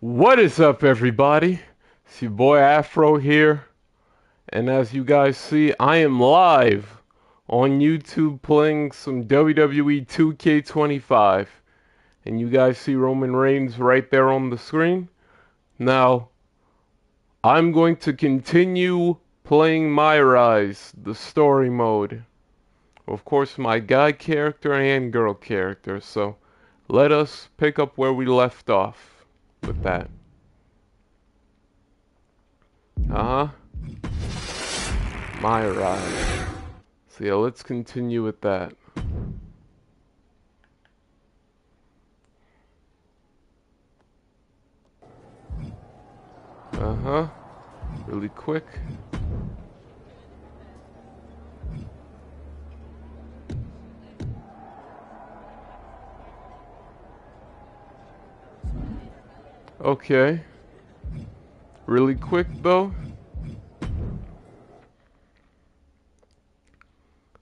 What is up, everybody? It's your boy Afro here, and as you guys see, I am live on YouTube playing some WWE 2K25, and you guys see Roman Reigns right there on the screen. Now, I'm going to continue playing Myrise, the story mode. Of course, my guy character and girl character, so let us pick up where we left off with that. Myrise. So yeah, let's continue with that. Really quick. Okay. Really quick though.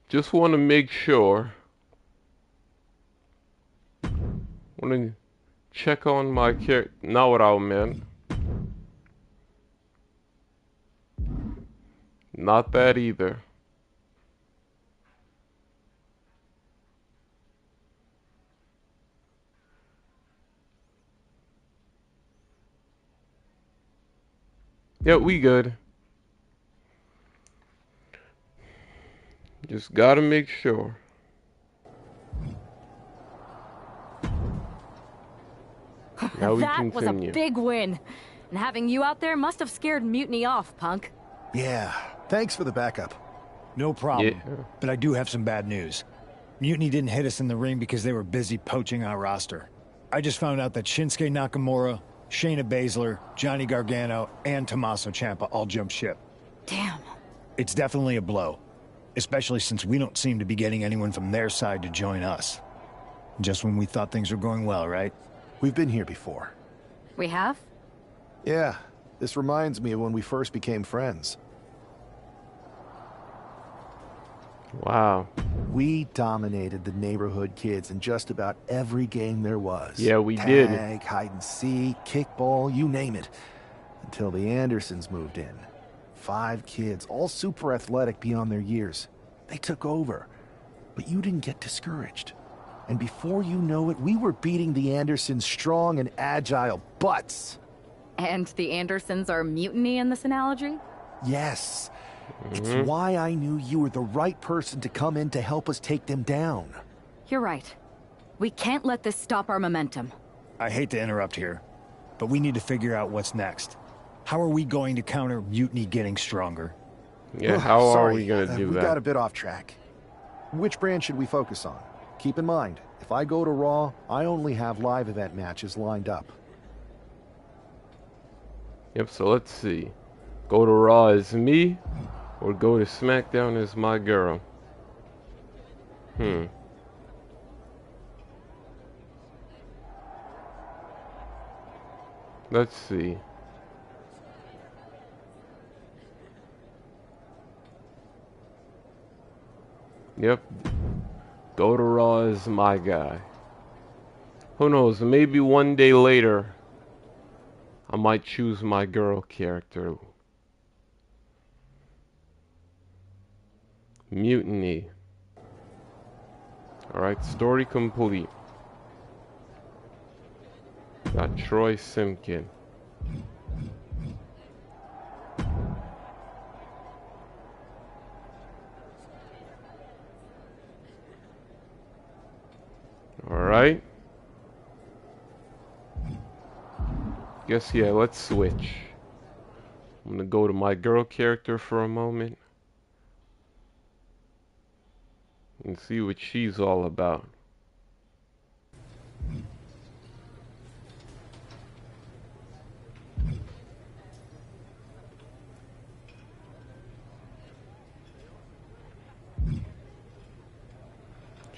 Just want to make sure. Want to check on my character. Not what I meant. Not that either. Yeah, we good. Just gotta make sure. Now we That continue. was a big win. And having you out there must have scared Mutiny off, punk. Yeah, thanks for the backup. No problem, Yeah. but I do have some bad news. Mutiny didn't hit us in the ring because they were busy poaching our roster. I just found out that Shinsuke Nakamura, Shayna Baszler, Johnny Gargano, and Tommaso Ciampa all jumped ship. Damn. It's definitely a blow, especially since we don't seem to be getting anyone from their side to join us. Just when we thought things were going well, right? We've been here before. We have? Yeah, this reminds me of when we first became friends. Wow. We dominated the neighborhood kids in just about every game there was. Yeah, we did. Tag, hide and seek, kickball, you name it. Until the Andersons moved in. 5 kids, all super athletic beyond their years. They took over. But you didn't get discouraged. And before you know it, we were beating the Andersons' strong and agile butts. And the Andersons are Mutiny in this analogy? Yes. It's why I knew you were the right person to come in to help us take them down. You're right. We can't let this stop our momentum. I hate to interrupt here, but we need to figure out what's next. How are we going to counter Mutiny getting stronger? Yeah, how are Sorry, we gonna do we that? got a bit off track. Which brand should we focus on? Keep in mind, if I go to Raw, I only have live event matches lined up. Yep, so let's see. Go to Raw as me, or go to SmackDown as my girl. Let's see. Yep. Go to Raw as my guy. Who knows, maybe one day later, I might choose my girl character. Mutiny. Alright, story complete. Got Troy Simkin. Alright. Guess, yeah, let's switch. I'm gonna go to my girl character for a moment and see what she's all about.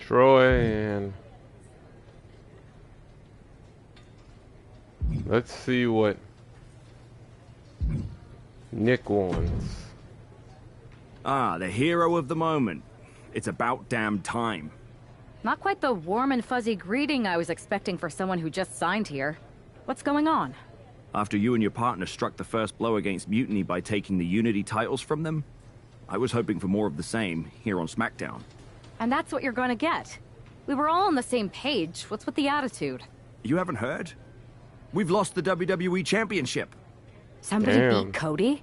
Troy, and let's see what Nick wants. Ah, the hero of the moment. It's about damn time. Not quite the warm and fuzzy greeting I was expecting for someone who just signed here. What's going on? After you and your partner struck the first blow against Mutiny by taking the Unity titles from them, I was hoping for more of the same here on SmackDown. And that's what you're gonna get. We were all on the same page. What's with the attitude? You haven't heard? We've lost the WWE Championship. Somebody Damn. beat Cody?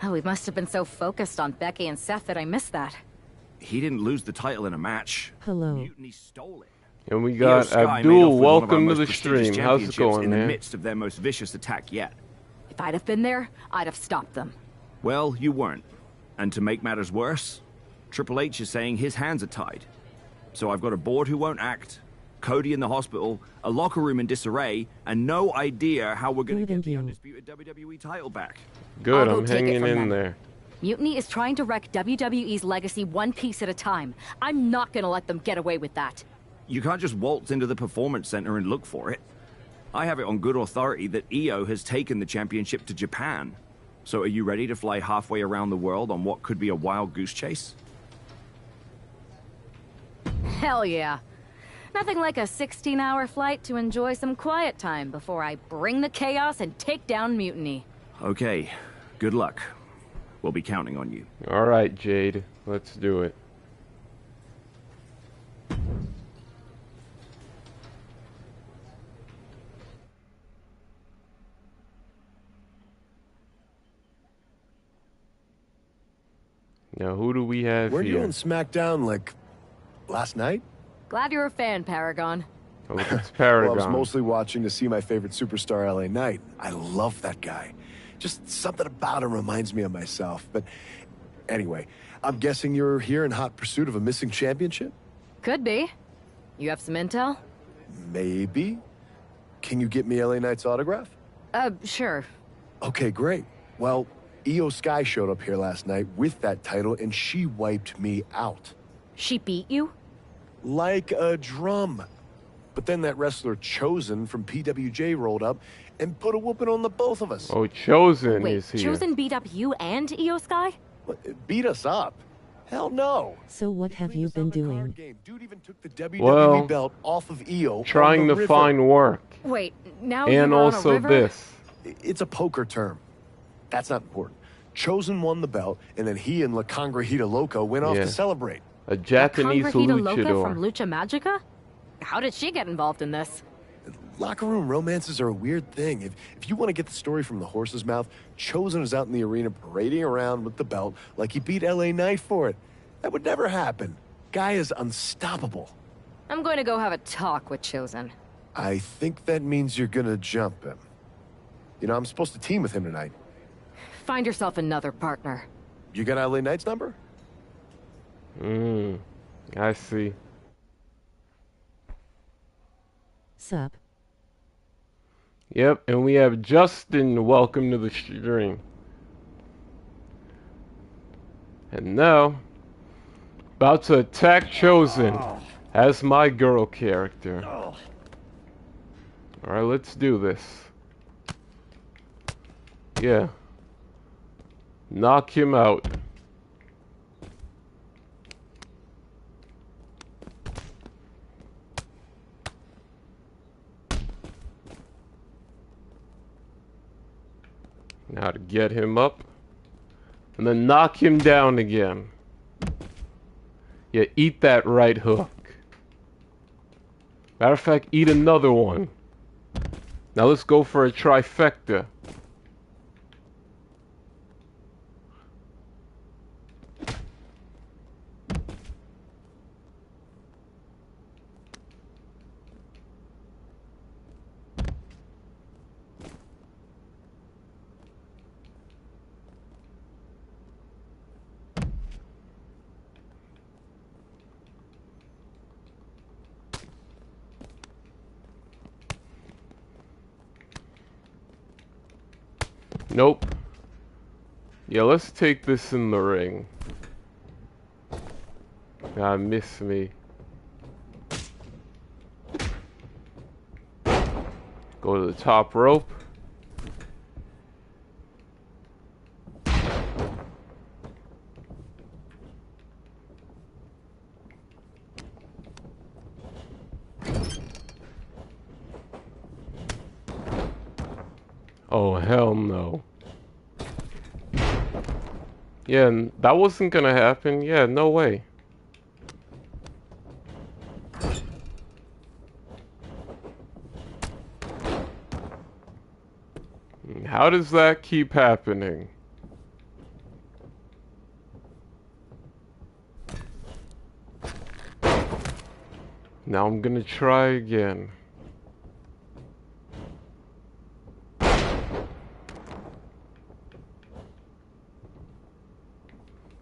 Oh, we must have been so focused on Becky and Seth that I missed that. He didn't lose the title in a match. Hello. Mutiny stole it. And we Io got Sky made off Abdul. with one of our Welcome to most the prestigious stream. How's it championships going, in the man? midst of their most vicious attack yet. If I'd have been there, I'd have stopped them. Well, you weren't. And to make matters worse, Triple H is saying his hands are tied. So I've got a board who won't act, Cody in the hospital, a locker room in disarray, and no idea how we're going to get the undisputed WWE title back. Good, I'll go I'm take it hanging from in them. there. Mutiny is trying to wreck WWE's legacy one piece at a time. I'm not gonna let them get away with that. You can't just waltz into the Performance Center and look for it. I have it on good authority that Io has taken the championship to Japan. So are you ready to fly halfway around the world on what could be a wild goose chase? Hell yeah. Nothing like a 16-hour flight to enjoy some quiet time before I bring the chaos and take down Mutiny. Okay, good luck. We'll be counting on you. All right, Jade. Let's do it. Now, who do we have Weren't you here? on SmackDown, like, last night? Glad you're a fan, Paragon. Oh, it's Well, I was Paragon. mostly watching to see my favorite superstar, LA Knight. I love that guy. Just something about him reminds me of myself. But anyway, I'm guessing you're here in hot pursuit of a missing championship? Could be. You have some intel? Maybe. Can you get me LA Knight's autograph? Sure. Okay, great. Well, Io Sky showed up here last night with that title, and she wiped me out. She beat you? Like a drum. But then that wrestler Chosen from PWJ rolled up and put a whooping on the both of us. Oh, Chosen Wait, is here. Chosen beat up you and Io Sky? What, beat us up? Hell no. So what have you been doing? Dude even took the WWE Well, belt off of Io. Trying on the to river. find work. Wait, now And you're on a also river? this. It's a poker term. That's not important. Chosen won the belt, and then he and La Congrejita Loco went off Yeah. to celebrate. A Japanese Congrejita Loca luchador. from Lucha Magica? How did she get involved in this? Locker room romances are a weird thing. If you want to get the story from the horse's mouth, Chosen is out in the arena parading around with the belt like he beat LA Knight for it. That would never happen. Guy is unstoppable. I'm going to go have a talk with Chosen. I think that means you're gonna jump him. You know, I'm supposed to team with him tonight. Find yourself another partner. You got LA Knight's number? I see. Sup? Yep, and we have Justin. Welcome to the stream. And now, about to attack Chosen as my girl character. Alright, let's do this. Yeah. Knock him out. Now to get him up. And then knock him down again. Yeah, eat that right hook. Matter of fact, eat another one. Now let's go for a trifecta. Nope. Yeah, let's take this in the ring. Ah, miss me. Go to the top rope. Oh, hell no. Yeah, that wasn't gonna happen. Yeah, no way. How does that keep happening? Now I'm gonna try again.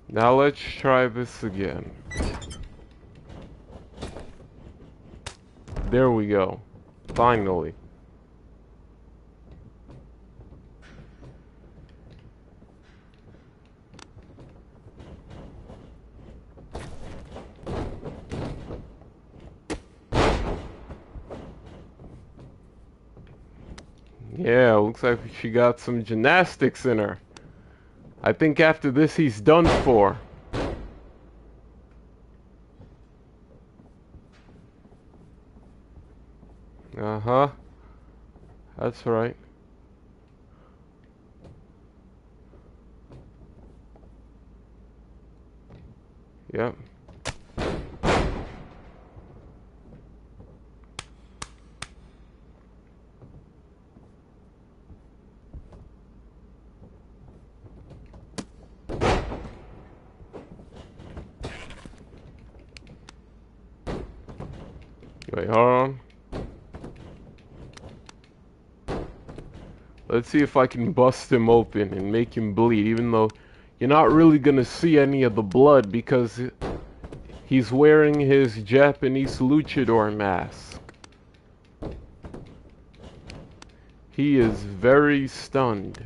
Now let's try this again. There we go. Finally. Yeah, looks like she got some gymnastics in her. I think after this he's done for. Uh-huh. That's right. Yep. Wait, hold on. Let's see if I can bust him open and make him bleed, even though you're not really gonna see any of the blood because he's wearing his Japanese luchador mask. He is very stunned.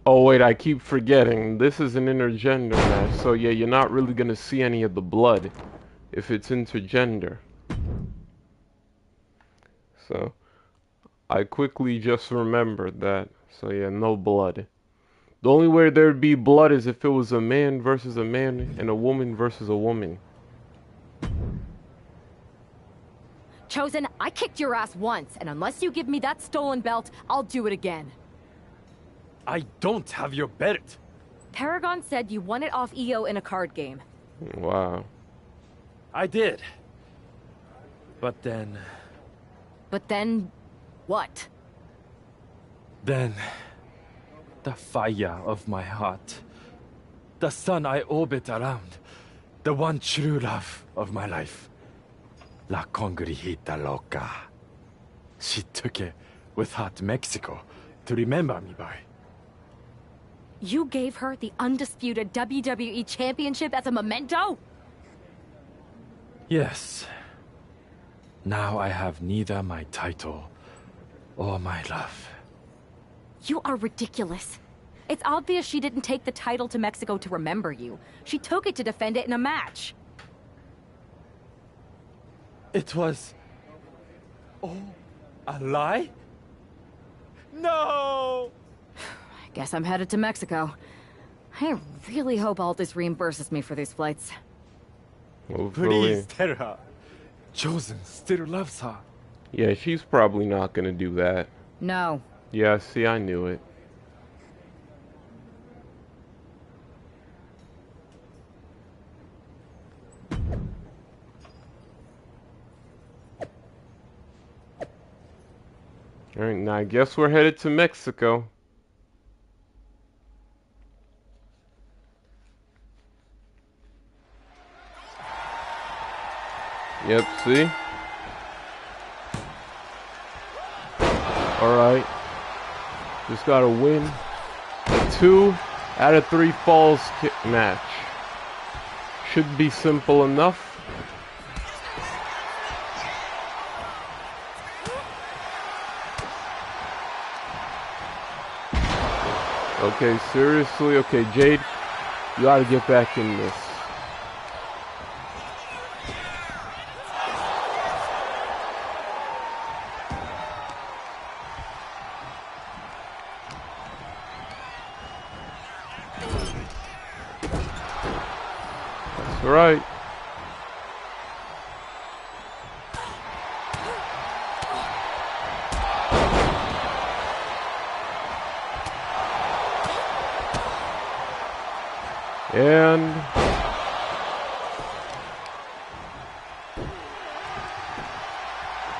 Oh wait, I keep forgetting. This is an intergender match, so yeah, you're not really gonna see any of the blood if it's intergender. So, I quickly just remembered that. So yeah, no blood. The only way there'd be blood is if it was a man versus a man and a woman versus a woman. Chosen, I kicked your ass once, and unless you give me that stolen belt, I'll do it again. I don't have your belt. Paragon said you won it off EO in a card game. Wow. I did. But then... But then... what? Then... the fire of my heart. The sun I orbit around. The one true love of my life. La Congrijita Loca. She took it with her to Mexico to remember me by. You gave her the undisputed WWE Championship as a memento? Yes. Now I have neither my title or my love. You are ridiculous. It's obvious she didn't take the title to Mexico to remember you. She took it to defend it in a match. It was... oh, a lie? No! I guess I'm headed to Mexico. I really hope Aldous reimburses me for these flights. Hopefully. Please tell her. Chosen still loves her. Yeah, she's probably not gonna do that. No. Yeah, see, I knew it. Alright, now I guess we're headed to Mexico. Yep, see? Alright. Just gotta win a 2 out of 3 falls match. Should be simple enough. Okay, seriously? Okay, Jade, you gotta get back in this. That's right. And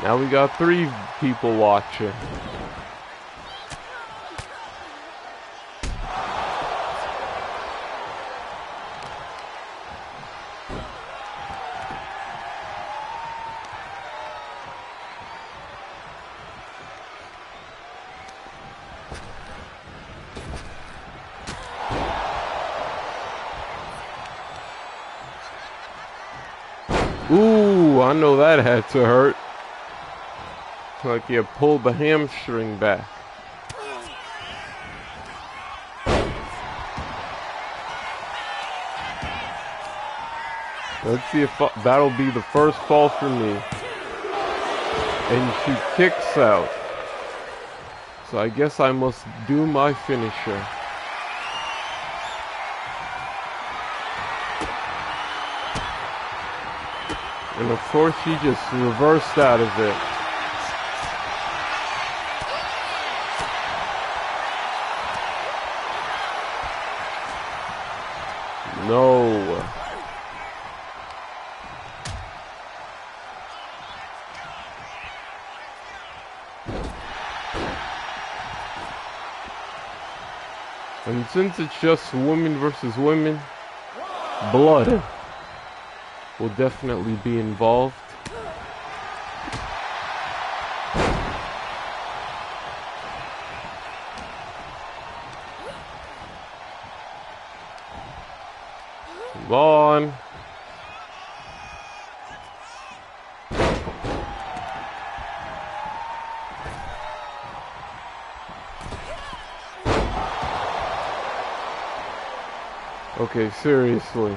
now we got 3 people watching. Ooh, I know that had to hurt. Like you pulled the hamstring back. Let's see if that'll be the first fall for me. And she kicks out. So I guess I must do my finisher. And of course she just reversed out of it. No. And since it's just women versus women, blood will definitely be involved. Come on. Okay, seriously.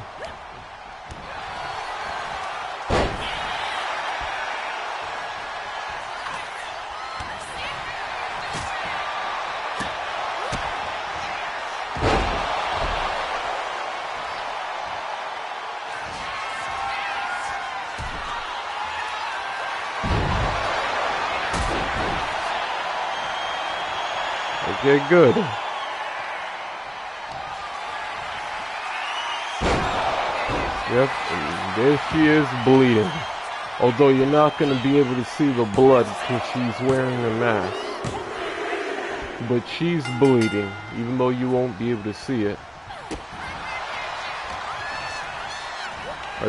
Okay, good. Yep, and there she is bleeding. Although you're not going to be able to see the blood because she's wearing a mask. But she's bleeding, even though you won't be able to see it. I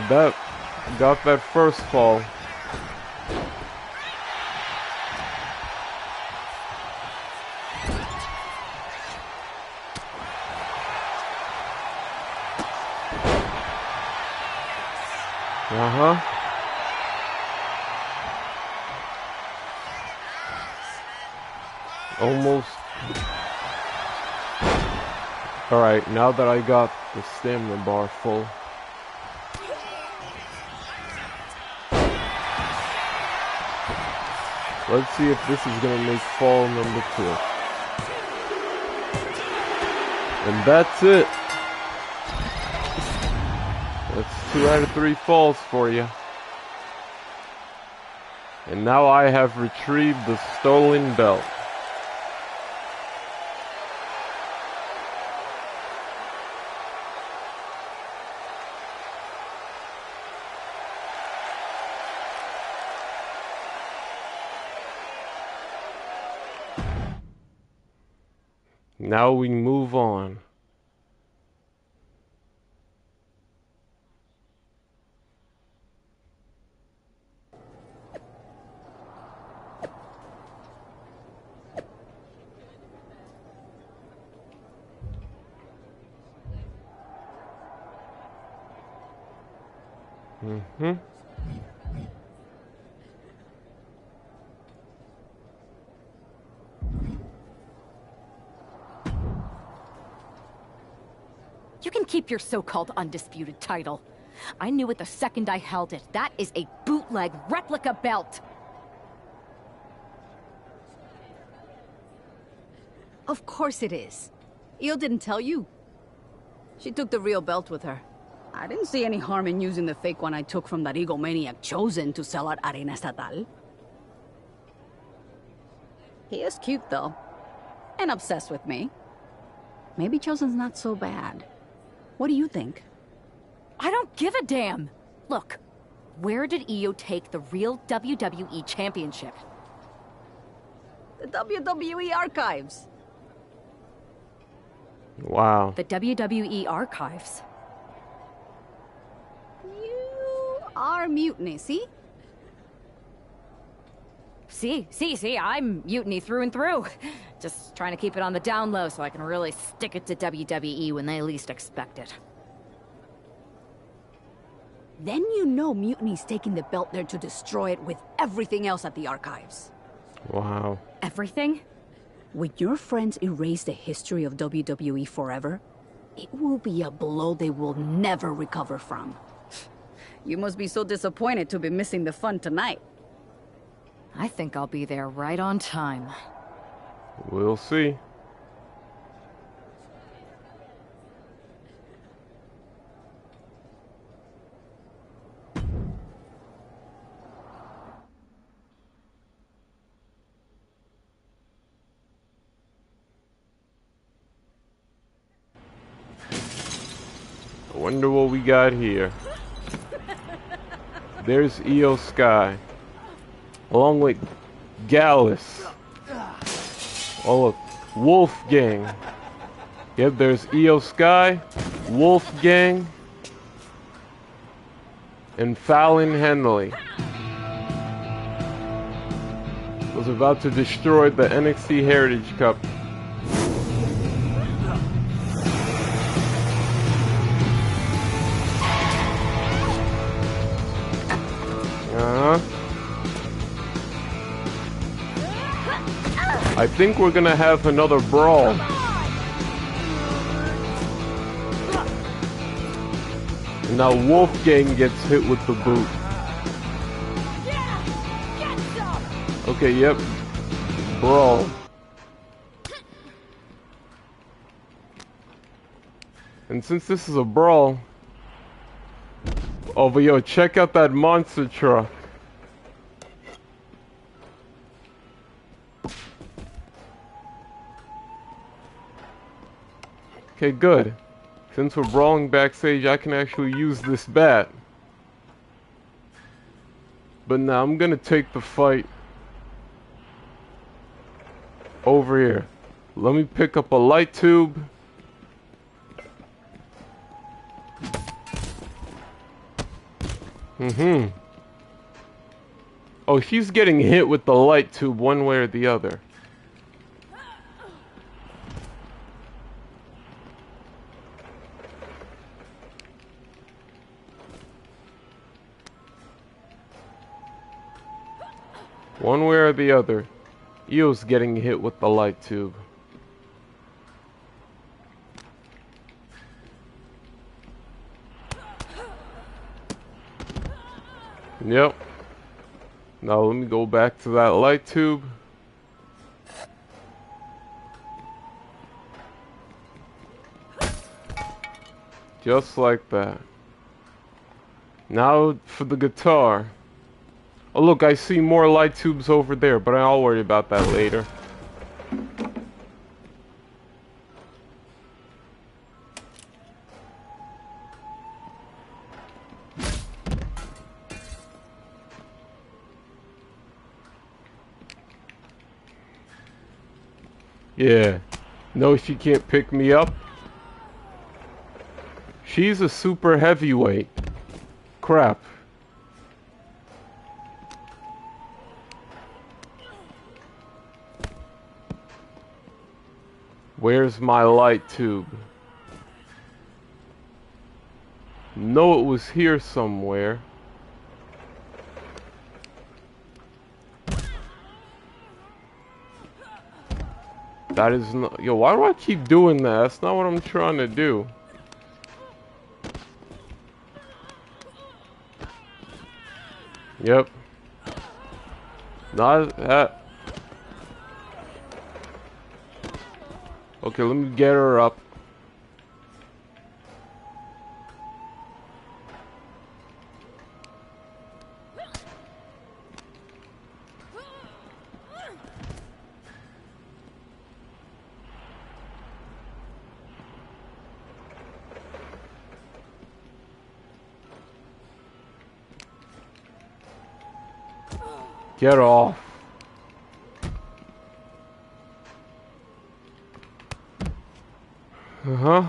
got that first fall. Almost. Alright, now that I got the stamina bar full. Let's see if this is gonna make fall number 2. And that's it. That's 2 out of 3 falls for you. And now I have retrieved the stolen belt. Now we move on. You can keep your so-called undisputed title. I knew it the second I held it. That is a bootleg replica belt. Of course it is. Io didn't tell you. She took the real belt with her. I didn't see any harm in using the fake one I took from that egomaniac Chosen to sell at Arena Estatal. He is cute, though. And obsessed with me. Maybe Chosen's not so bad. What do you think? I don't give a damn. Look, where did Io take the real WWE Championship? The WWE archives. Wow. The WWE archives. You are Mutiny, see? See, I'm mutiny through and through. Just trying to keep it on the down low so I can really stick it to WWE when they least expect it. Then you know Mutiny's taking the belt there to destroy it with everything else at the archives. Wow. Everything? When your friends erase the history of WWE forever, it will be a blow they will never recover from. You must be so disappointed to be missing the fun tonight. I think I'll be there right on time. We'll see. I wonder what we got here. There's Io Sky, along with Gallus. Oh look, Wolfgang. Yep, there's Io Sky, Wolfgang, and Fallon Henley. Was about to destroy the NXT Heritage Cup. I think we're gonna have another brawl. And now Wolfgang gets hit with the boot. Okay, yep. Brawl. And since this is a brawl... Oh, but yo, check out that monster truck. Okay, good. Since we're brawling backstage, I can actually use this bat. But now I'm gonna take the fight over here. Let me pick up a light tube. Oh, she's getting hit with the light tube one way or the other. One way or the other, Io's getting hit with the light tube. Yep. Now let me go back to that light tube. Just like that. Now for the guitar. Oh look, I see more light tubes over there, but I'll worry about that later. Yeah. No, she can't pick me up. She's a super heavyweight. Crap. Where's my light tube? No, it was here somewhere. That is not... Yo, why do I keep doing that? That's not what I'm trying to do. Yep. Not that... Okay, let me get her up. Get off. Uh-huh.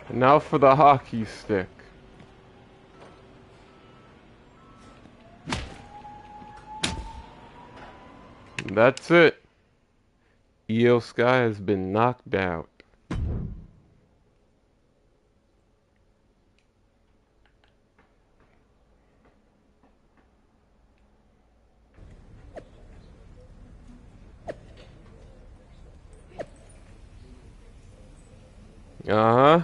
And now for the hockey stick. And that's it. Io Sky has been knocked out. Uh-huh.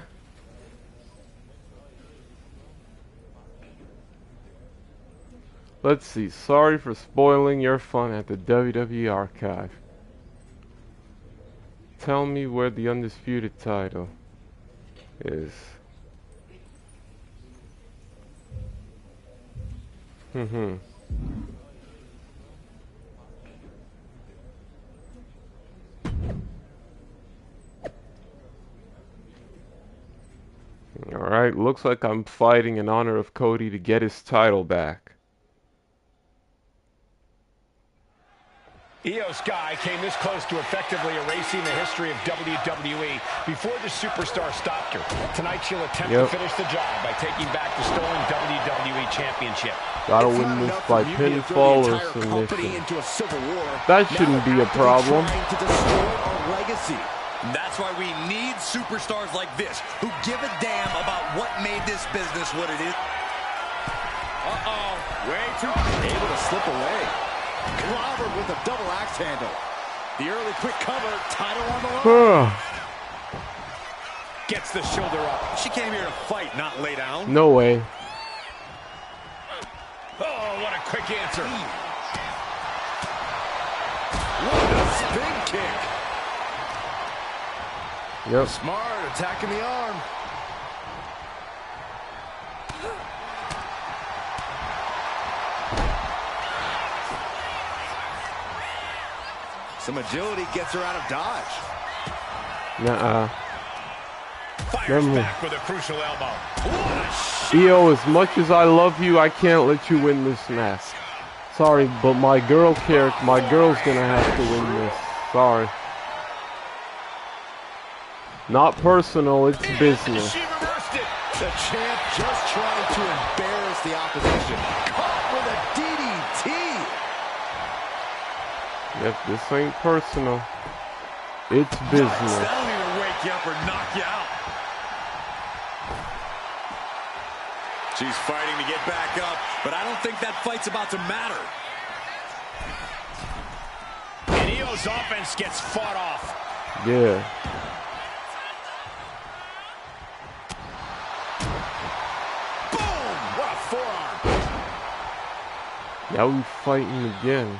Let's see. Sorry for spoiling your fun at the WWE archive. Tell me where the undisputed title is. Alright, looks like I'm fighting in honor of Cody to get his title back. Io Sky came this close to effectively erasing the history of WWE before the superstar stopped her. Tonight she'll attempt to finish the job by taking back the stolen WWE Championship. Gotta win this by pinfall or submission. That shouldn't be a problem. That's why we need superstars like this, who give a damn about what made this business what it is. Way too able to slip away. Clobbered with a double axe handle. The early quick cover, title on the line. Gets the shoulder up. She came here to fight, not lay down. No way. Oh, what a quick answer. What a spin kick. Yep. Smart, attacking the arm. Some agility gets her out of dodge. Nuh-uh. Fires back with a crucial elbow. Io, as much as I love you, I can't let you win this match. Sorry, but my girl's gonna have to win this. Sorry. Not personal, it's business. She reversed it. The champ just trying to embarrass the opposition. Caught with a DDT. Yep, this ain't personal. It's business. That'll either wake you up or knock you out. She's fighting to get back up, but I don't think that fight's about to matter. And Io's offense gets fought off. Yeah. Boom! What a forearm. Now we fighting again.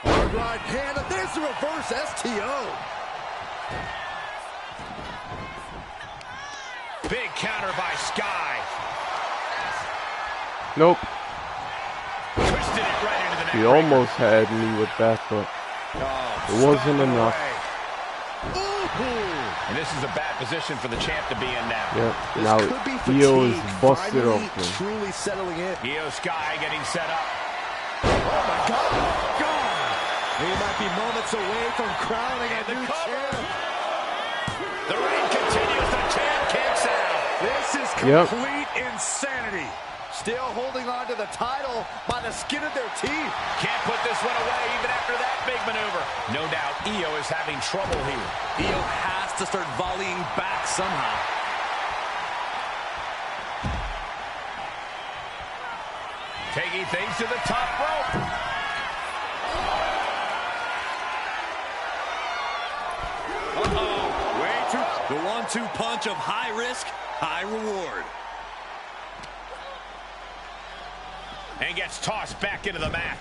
Hard right hand, and there's the reverse STO. Big counter by Sky. Nope. Twisted it right into the neck. He almost had me with that, but it wasn't enough. And this is a bad position for the champ to be in now. Yep. Now Io is busted open. Truly settling in. Io Sky getting set up. Oh my God! He might be moments away from crowning a new champ. The reign continues. The champ kicks out. This is complete insanity. Still holding on to the title by the skin of their teeth. Can't put this one away even after that big maneuver. No doubt Io is having trouble here. Io has to start volleying back somehow. Taking things to the top rope. The 1-2 punch of high risk, high reward. And gets tossed back into the mat.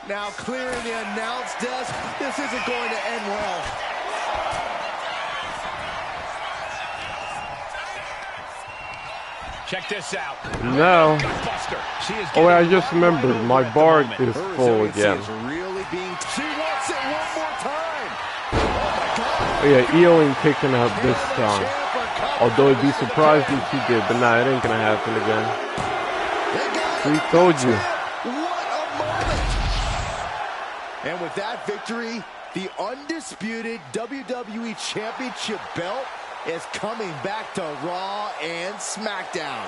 Now clearing the announce desk. This isn't going to end well. Check this out. No. Oh wait, I just remembered. My bar is full again. She wants it one more time. Oh yeah, Io ain't picking up this time. Although I'd be surprised if he did, but nah, it ain't gonna happen again. We told you. What a moment! And with that victory, the undisputed WWE Championship belt is coming back to Raw and SmackDown.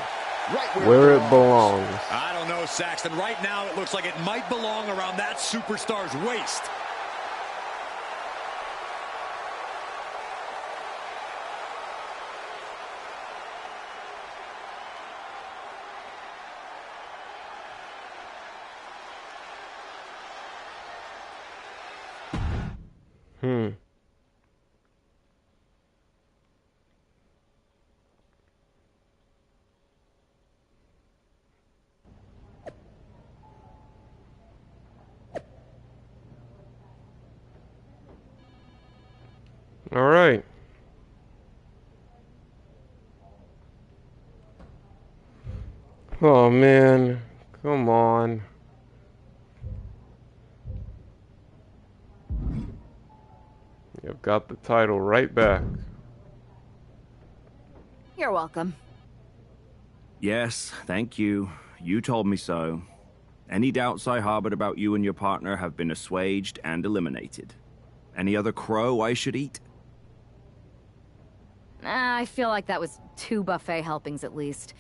Right where it belongs. I don't know, Saxton. Right now, it looks like it might belong around that superstar's waist. All right. Oh man, come on. You've got the title right back. You're welcome. Yes, thank you. You told me so. Any doubts I harbored about you and your partner have been assuaged and eliminated. Any other crow I should eat? I feel like that was 2 buffet helpings at least.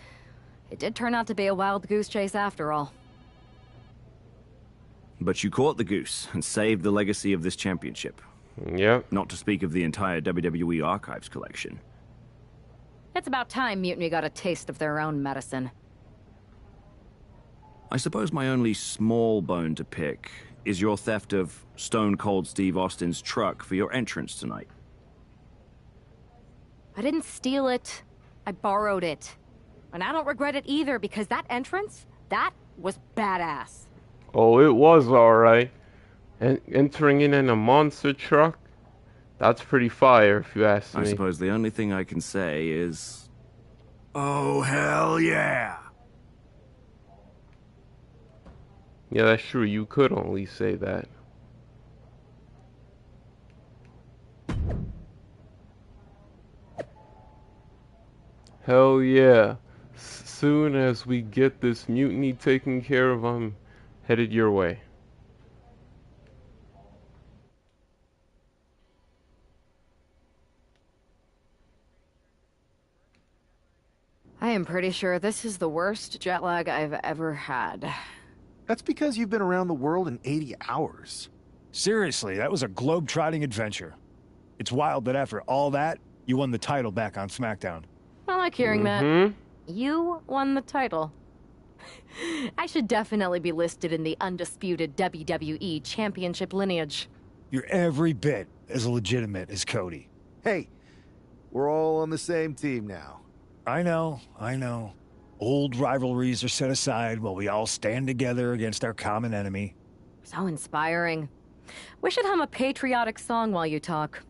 It did turn out to be a wild goose chase after all. But you caught the goose and saved the legacy of this championship. Yep. Not to speak of the entire WWE Archives collection. It's about time Mutiny got a taste of their own medicine. I suppose my only small bone to pick is your theft of Stone Cold Steve Austin's truck for your entrance tonight. I didn't steal it. I borrowed it. And I don't regret it either, because that entrance, that was badass. Oh, it was alright. And entering in a monster truck? That's pretty fire, if you ask me. I suppose the only thing I can say is... oh, hell yeah! Yeah, that's true. You could only say that. Hell yeah. Soon as we get this mutiny taken care of, I'm headed your way. I am pretty sure this is the worst jet lag I've ever had. That's because you've been around the world in 80 hours. Seriously, that was a globe-trotting adventure. It's wild that after all that, you won the title back on SmackDown. I like hearing that. You won the title. I should definitely be listed in the undisputed WWE Championship lineage. You're every bit as legitimate as Cody. Hey, we're all on the same team now. I know. Old rivalries are set aside while we all stand together against our common enemy. So inspiring. We should hum a patriotic song while you talk.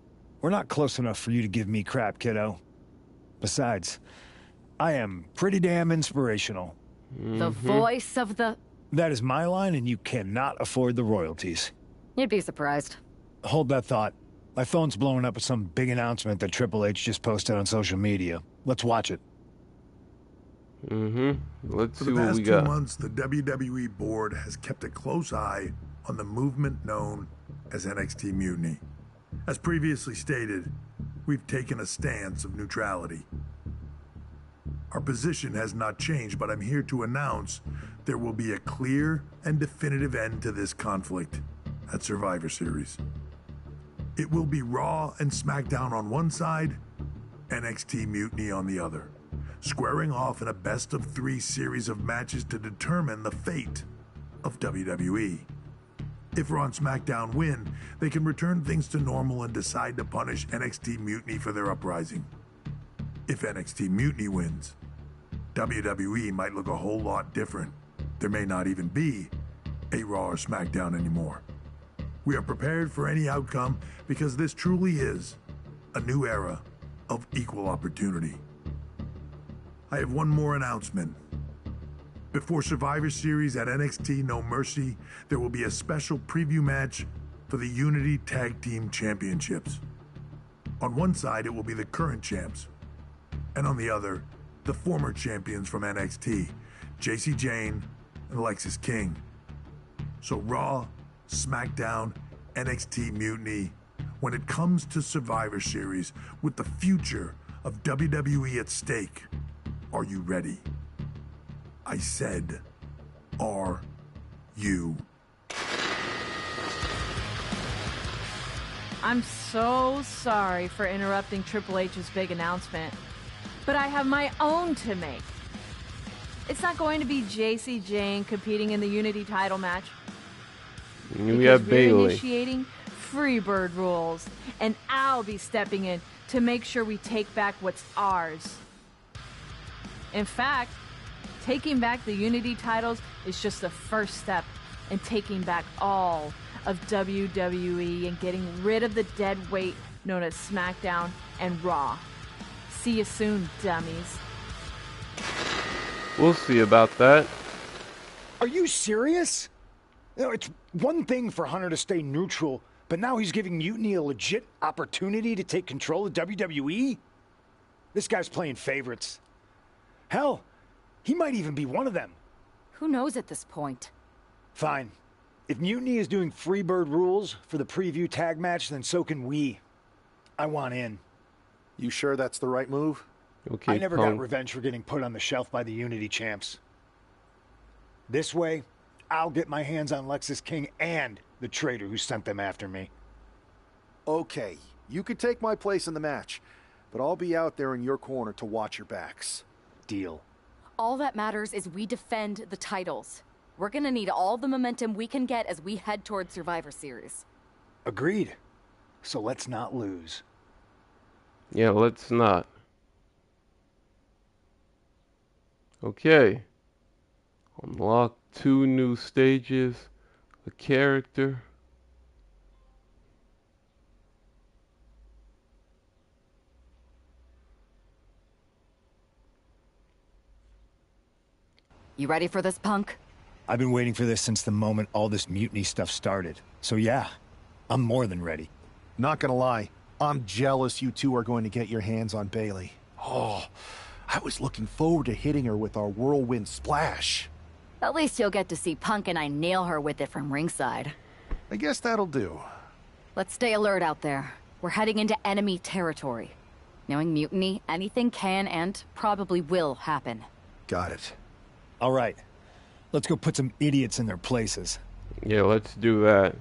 We're not close enough for you to give me crap, kiddo. Besides, I am pretty damn inspirational. The voice of the... That is my line, and you cannot afford the royalties. You'd be surprised. Hold that thought. My phone's blowing up with some big announcement that Triple H just posted on social media. Let's watch it. Let's For see the what past we 2 got. months, the WWE board has kept a close eye on the movement known as NXT Mutiny. As previously stated, we've taken a stance of neutrality. Our position has not changed, but I'm here to announce there will be a clear and definitive end to this conflict at Survivor Series. It will be Raw and SmackDown on one side, NXT Mutiny on the other, squaring off in a best-of-3 series of matches to determine the fate of WWE. If Raw and SmackDown win, they can return things to normal and decide to punish NXT Mutiny for their uprising. If NXT Mutiny wins, WWE might look a whole lot different. There may not even be a Raw or SmackDown anymore. We are prepared for any outcome because this truly is a new era of equal opportunity. I have one more announcement. Before Survivor Series at NXT No Mercy, there will be a special preview match for the Unity Tag Team Championships. On one side, it will be the current champs, And on the other, the former champions from NXT, JC Jane and Alexis King. So Raw, SmackDown, NXT Mutiny, when it comes to Survivor Series with the future of WWE at stake, are you ready? I said, are you? I'm so sorry for interrupting Triple H's big announcement, but I have my own to make. It's not going to be JC Jane competing in the Unity title match. We have we're Bayley. Initiating Freebird rules, and I'll be stepping in to make sure we take back what's ours. In fact, taking back the Unity titles is just the first step in taking back all of WWE and getting rid of the dead weight known as SmackDown and Raw. See you soon, dummies. We'll see about that. Are you serious? You know, it's one thing for Hunter to stay neutral, but now he's giving Mutiny a legit opportunity to take control of WWE? This guy's playing favorites. Hell, he might even be one of them. Who knows at this point? Fine. If Mutiny is doing Freebird rules for the preview tag match, then so can we. I want in. You sure that's the right move? Okay, I never Punk. got revenge for getting put on the shelf by the Unity champs. This way, I'll get my hands on Lexis King and the traitor who sent them after me. Okay, you could take my place in the match, but I'll be out there in your corner to watch your backs. Deal. All that matters is we defend the titles. We're gonna need all the momentum we can get as we head towards Survivor Series. Agreed. So let's not lose. Yeah, let's not. Okay. Unlock 2 new stages. A character. You ready for this, Punk? I've been waiting for this since the moment all this Mutiny stuff started. So yeah, I'm more than ready. Not gonna lie, I'm jealous you two are going to get your hands on Bayley. Oh, I was looking forward to hitting her with our whirlwind splash. At least you'll get to see Punk and I nail her with it from ringside. I guess that'll do. Let's stay alert out there. We're heading into enemy territory. Knowing Mutiny, anything can and probably will happen. Got it. All right. Let's go put some idiots in their places. Yeah, let's do that.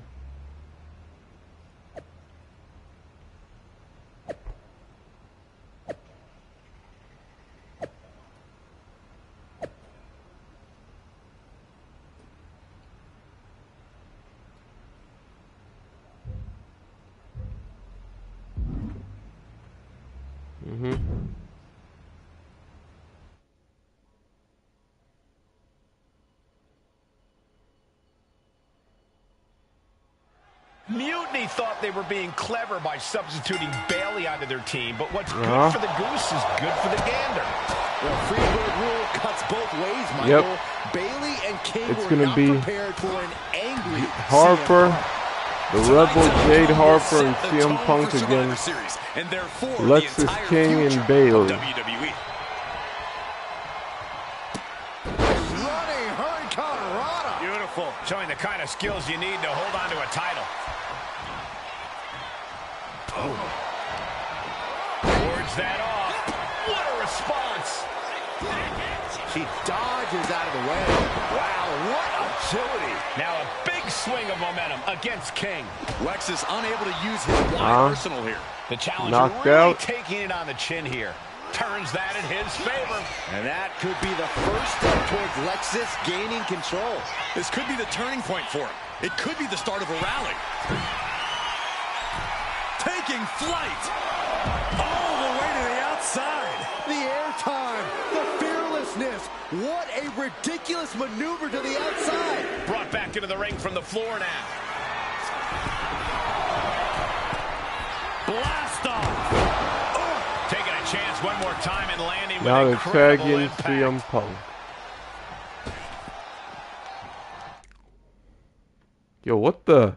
Mutiny thought they were being clever by substituting Bayley onto their team, but what's good for the goose is good for the gander. Well, Freebird rule cuts both ways, Michael. Yep. Bayley and King It's were gonna not be prepared for an angry Harper, the Rebel Jade Harper, and Set the CM tone Punk for again. Survivor Series, and therefore the Lexis entire King future and Bayley. of WWE. running Hurricane Rana. Beautiful, showing the kind of skills you need to hold on to a title. Wards that off. What a response! She dodges out of the way. Wow, what agility. Now a big swing of momentum against King. Lexis unable to use his wide arsenal here. The challenger Knocked really out. taking it on the chin here. Turns that in his favor. And that could be the first step towards Lexis gaining control. This could be the turning point for him. It could be the start of a rally. Taking flight all the way to the outside. The airtime, the fearlessness. What a ridiculous maneuver to the outside. Brought back into the ring from the floor now. Blast off! Taking a chance one more time and landing with Now to tag incredible in impact. CM Punk. Yo, what the?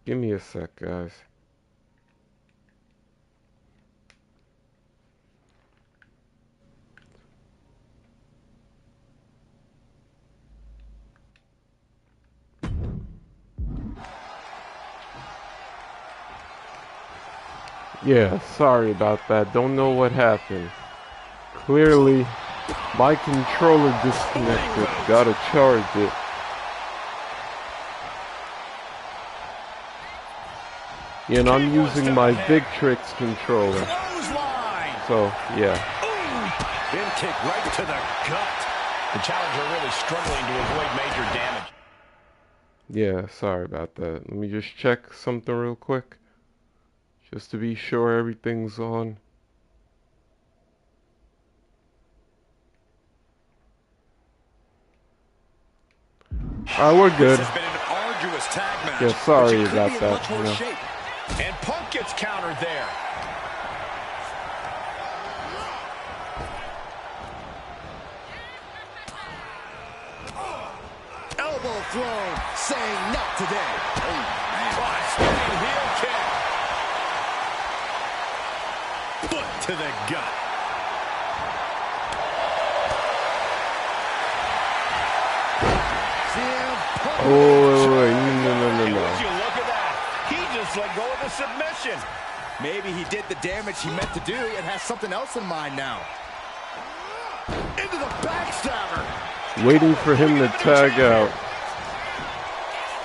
Give me a sec, guys. Yeah, sorry about that. Don't know what happened. Clearly, my controller disconnected. Gotta charge it. And I'm using my Victrix controller. So, yeah. Bin kick right to the gut. The challenger really struggling to avoid major damage. Yeah, sorry about that. Let me just check something real quick. Just to be sure everything's on. Alright, we're good. This has been an arduous tag match. Yeah, sorry about that. And Punk gets countered there. Elbow thrown, saying not today. Oh, man. Spinning heel kick. Foot to the gut. Oh, wait, no. Would you look at that? He just let go of the submission. Maybe he did the damage he meant to do and has something else in mind now. Into the backstabber. Waiting for him to tag out.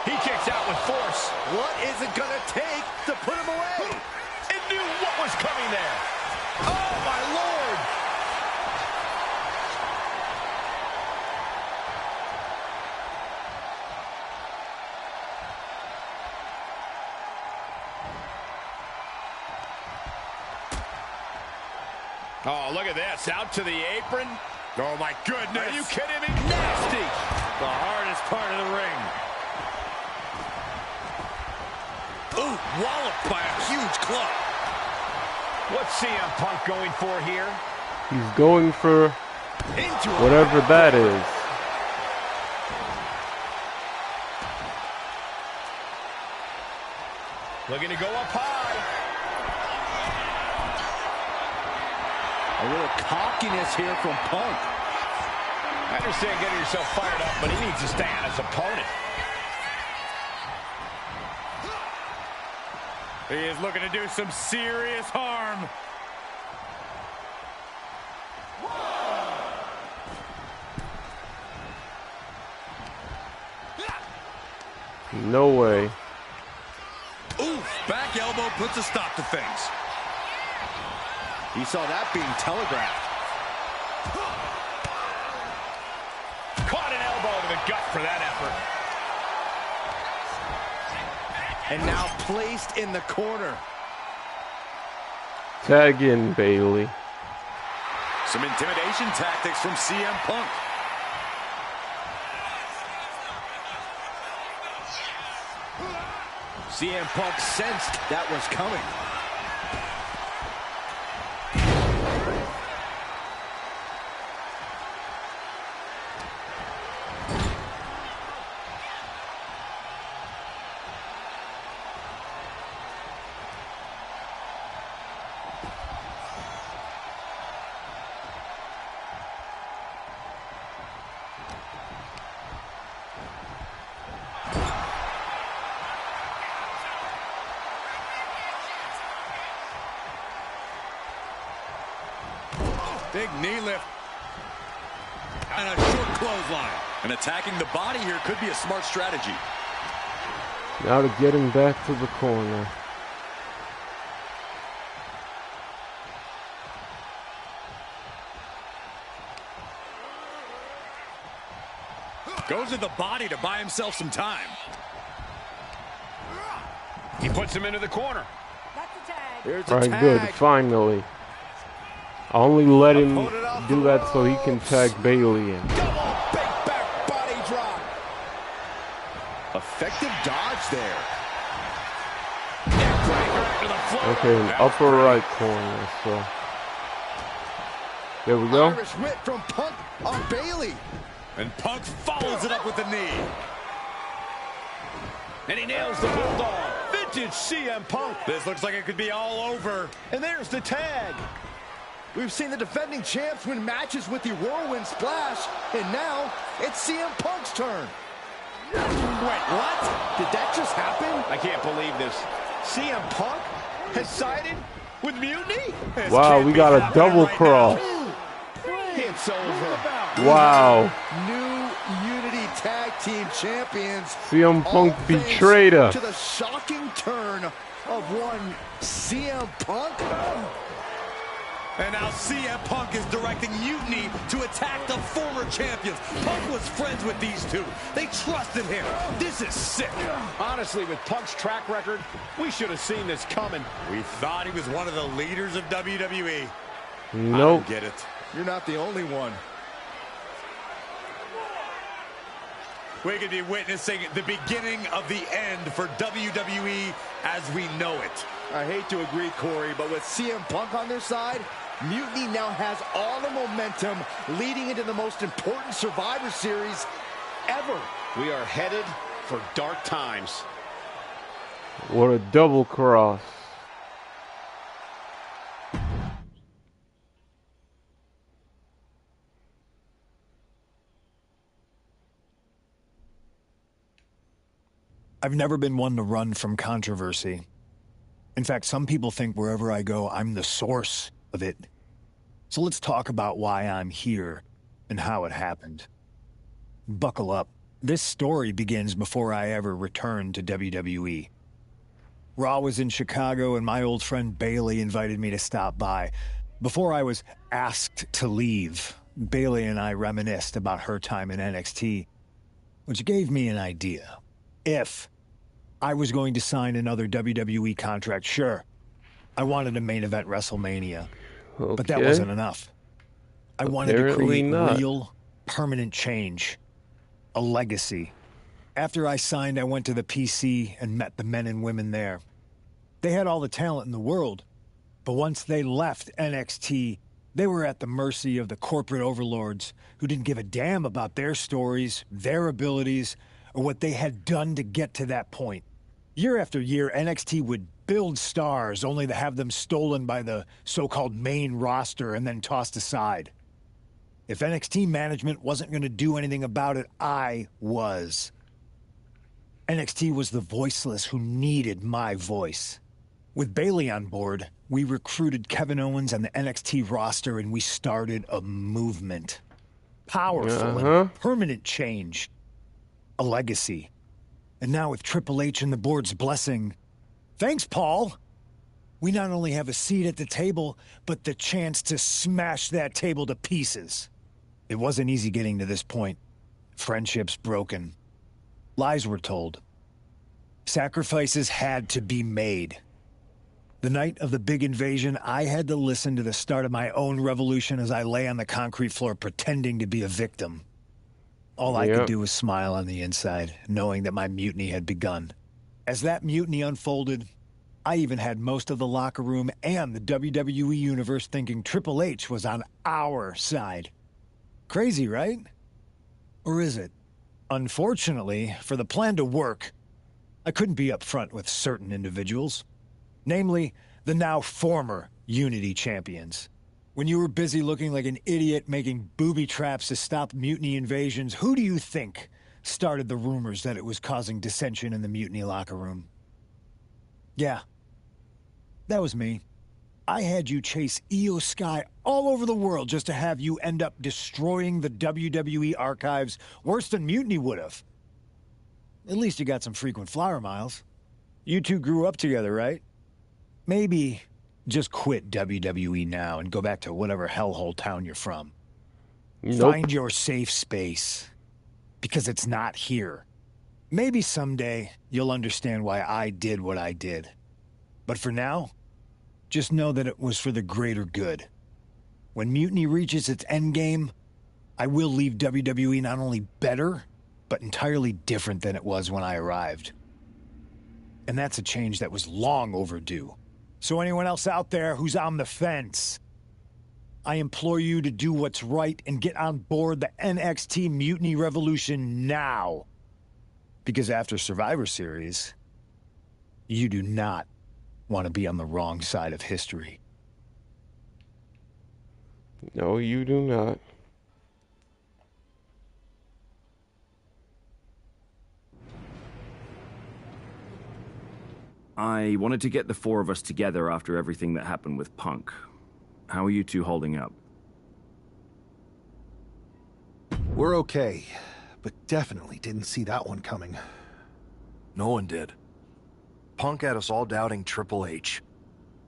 He kicks out with force. What is it gonna take to put him away? It knew what was coming there. Oh, my Lord. Oh, look at this. Out to the apron. Oh, my goodness. Are you kidding me? Nasty. The hardest part of the ring. Ooh, walloped by a huge club. What's CM Punk going for here? He's going for whatever that is. Looking to go up high. A little cockiness here from Punk. I understand getting yourself fired up, but he needs to stay on his opponent. He is looking to do some serious harm. No way. Oof, back elbow puts a stop to things. He saw that being telegraphed. Caught an elbow to the gut for that effort. And now placed in the corner. Tag in, Bailey. Some intimidation tactics from CM Punk. CM Punk sensed that was coming. Big knee lift. And a short clothesline. And attacking the body here could be a smart strategy. Now to get him back to the corner. Goes to the body to buy himself some time. He puts him into the corner. Here's All right, good. Finally. I only let him do that so he can tag Bailey in. Big back body drop. Effective dodge there. Okay, an upper right corner, so. There we go. Irish whip from Punk on Bailey. And Punk follows it up with the knee. And he nails the bulldog. Vintage CM Punk. This looks like it could be all over. And there's the tag. We've seen the defending champs win matches with the whirlwind splash, and now it's CM Punk's turn. Wait, what? Did that just happen? I can't believe this. CM Punk has sided with Mutiny? This Wow, can't we be got a happening double right cross. now. It's over. Wow. New Unity Tag Team Champions. CM Punk all betrayed thanks her. to the shocking turn of one CM Punk. And now CM Punk is directing Mutiny to attack the former champions. Punk was friends with these two. They trusted him. This is sick. Honestly, with Punk's track record, we should have seen this coming. We thought he was one of the leaders of WWE. Nope. I don't get it. You're not the only one. We could be witnessing the beginning of the end for WWE as we know it. I hate to agree, Corey, but with CM Punk on their side, Mutiny now has all the momentum leading into the most important Survivor Series ever. We are headed for dark times. What a double cross. I've never been one to run from controversy. In fact, some people think wherever I go, I'm the source of it. So let's talk about why I'm here and how it happened. Buckle up. This story begins before I ever returned to WWE. Raw was in Chicago and my old friend Bailey invited me to stop by. Before I was asked to leave, Bailey and I reminisced about her time in NXT, which gave me an idea. If I was going to sign another WWE contract, sure, I wanted a main event WrestleMania. Okay. But that wasn't enough. I wanted to Apparently create not. real, permanent change. A legacy. After I signed, I went to the PC and met the men and women there. They had all the talent in the world. But once they left NXT, they were at the mercy of the corporate overlords who didn't give a damn about their stories, their abilities, or what they had done to get to that point. Year after year, NXT would build stars only to have them stolen by the so-called main roster and then tossed aside. If NXT management wasn't going to do anything about it, I was. NXT was the voiceless who needed my voice. With Bailey on board, we recruited Kevin Owens and the NXT roster and we started a movement. Powerful and permanent change. A legacy. And now with Triple H and the board's blessing, thanks, Paul. We not only have a seat at the table, but the chance to smash that table to pieces. It wasn't easy getting to this point. Friendships broken. Lies were told. Sacrifices had to be made. The night of the big invasion, I had to listen to the start of my own revolution as I lay on the concrete floor pretending to be a victim. All I could do was smile on the inside, knowing that my mutiny had begun. As that mutiny unfolded, I even had most of the locker room and the WWE Universe thinking Triple H was on our side. Crazy, right? Or is it? Unfortunately, for the plan to work, I couldn't be upfront with certain individuals. Namely, the now former Unity champions. When you were busy looking like an idiot making booby traps to stop mutiny invasions, who do you think started the rumors that it was causing dissension in the mutiny locker room? Yeah, that was me. I had you chase Io Sky all over the world just to have you end up destroying the WWE archives worse than Mutiny would have. At least you got some frequent flower miles. You two grew up together, right? Maybe just quit WWE now and go back to whatever hellhole town you're from. Nope. Find your safe space, because it's not here. Maybe someday you'll understand why I did what I did. But for now, just know that it was for the greater good. When Mutiny reaches its endgame, I will leave WWE not only better, but entirely different than it was when I arrived. And that's a change that was long overdue. So anyone else out there who's on the fence, I implore you to do what's right and get on board the NXT Mutiny Revolution now. Because after Survivor Series, you do not want to be on the wrong side of history. No, you do not. I wanted to get the four of us together after everything that happened with Punk. How are you two holding up? We're okay, but definitely didn't see that one coming. No one did. Punk had us all doubting Triple H.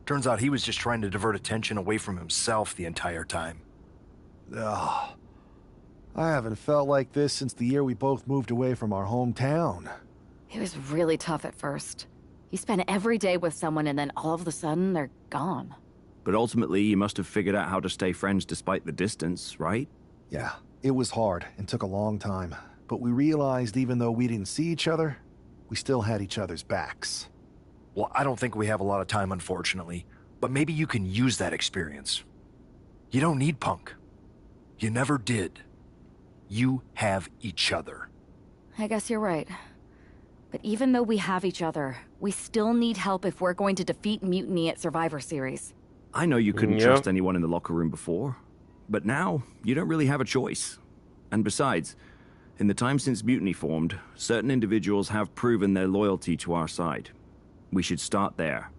Turns out he was just trying to divert attention away from himself the entire time. Ugh. I haven't felt like this since the year we both moved away from our hometown. It was really tough at first. You spend every day with someone and then all of a sudden they're gone. But ultimately, you must have figured out how to stay friends despite the distance, right? Yeah, it was hard and took a long time. But we realized even though we didn't see each other, we still had each other's backs. Well, I don't think we have a lot of time, unfortunately. But maybe you can use that experience. You don't need Punk. You never did. You have each other. I guess you're right. But even though we have each other, we still need help if we're going to defeat Mutiny at Survivor Series. I know you couldn't trust anyone in the locker room before, but now you don't really have a choice. And besides, in the time since Mutiny formed, certain individuals have proven their loyalty to our side. We should start there.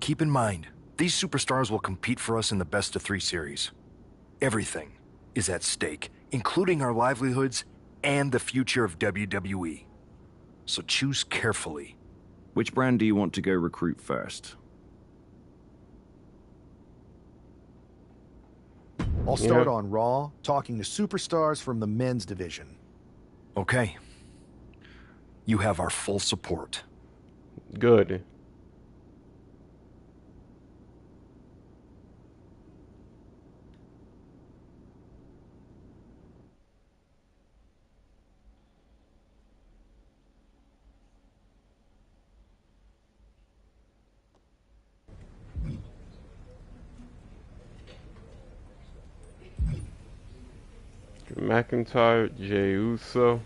Keep in mind, these superstars will compete for us in the best-of-3 series. Everything is at stake, including our livelihoods and the future of WWE. So choose carefully. Which brand do you want to go recruit first? I'll start on Raw, talking to superstars from the men's division. Okay. You have our full support. Good. McIntyre, Jey Uso.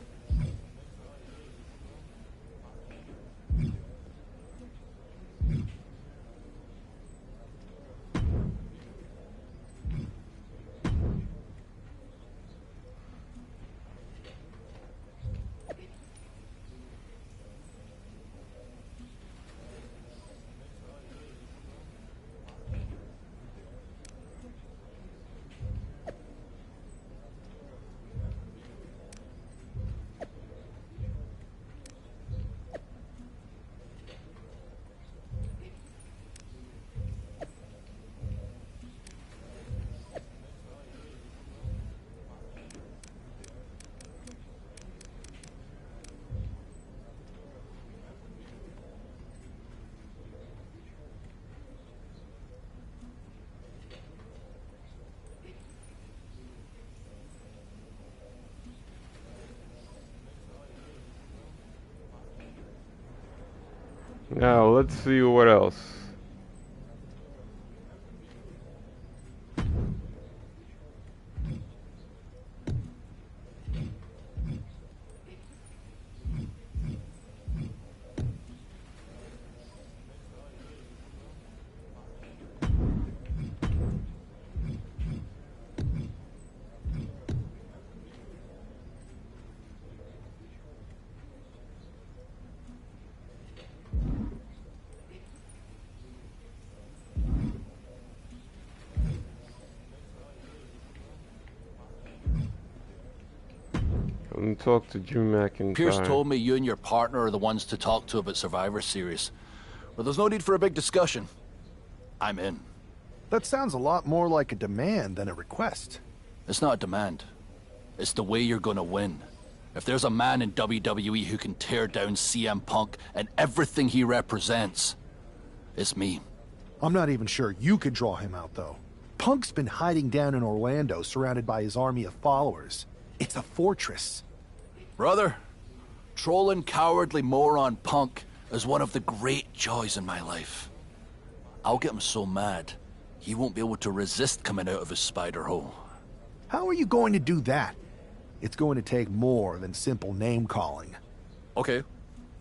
Now, let's see what else. And talk to Drew McIntyre. Pierce told me you and your partner are the ones to talk to about Survivor Series. Well, there's no need for a big discussion. I'm in. That sounds a lot more like a demand than a request. It's not a demand. It's the way you're gonna win. If there's a man in WWE who can tear down CM Punk and everything he represents, it's me. I'm not even sure you could draw him out, though. Punk's been hiding down in Orlando, surrounded by his army of followers. It's a fortress. Brother, trolling cowardly moron Punk is one of the great joys in my life. I'll get him so mad, he won't be able to resist coming out of his spider hole. How are you going to do that? It's going to take more than simple name-calling. Okay.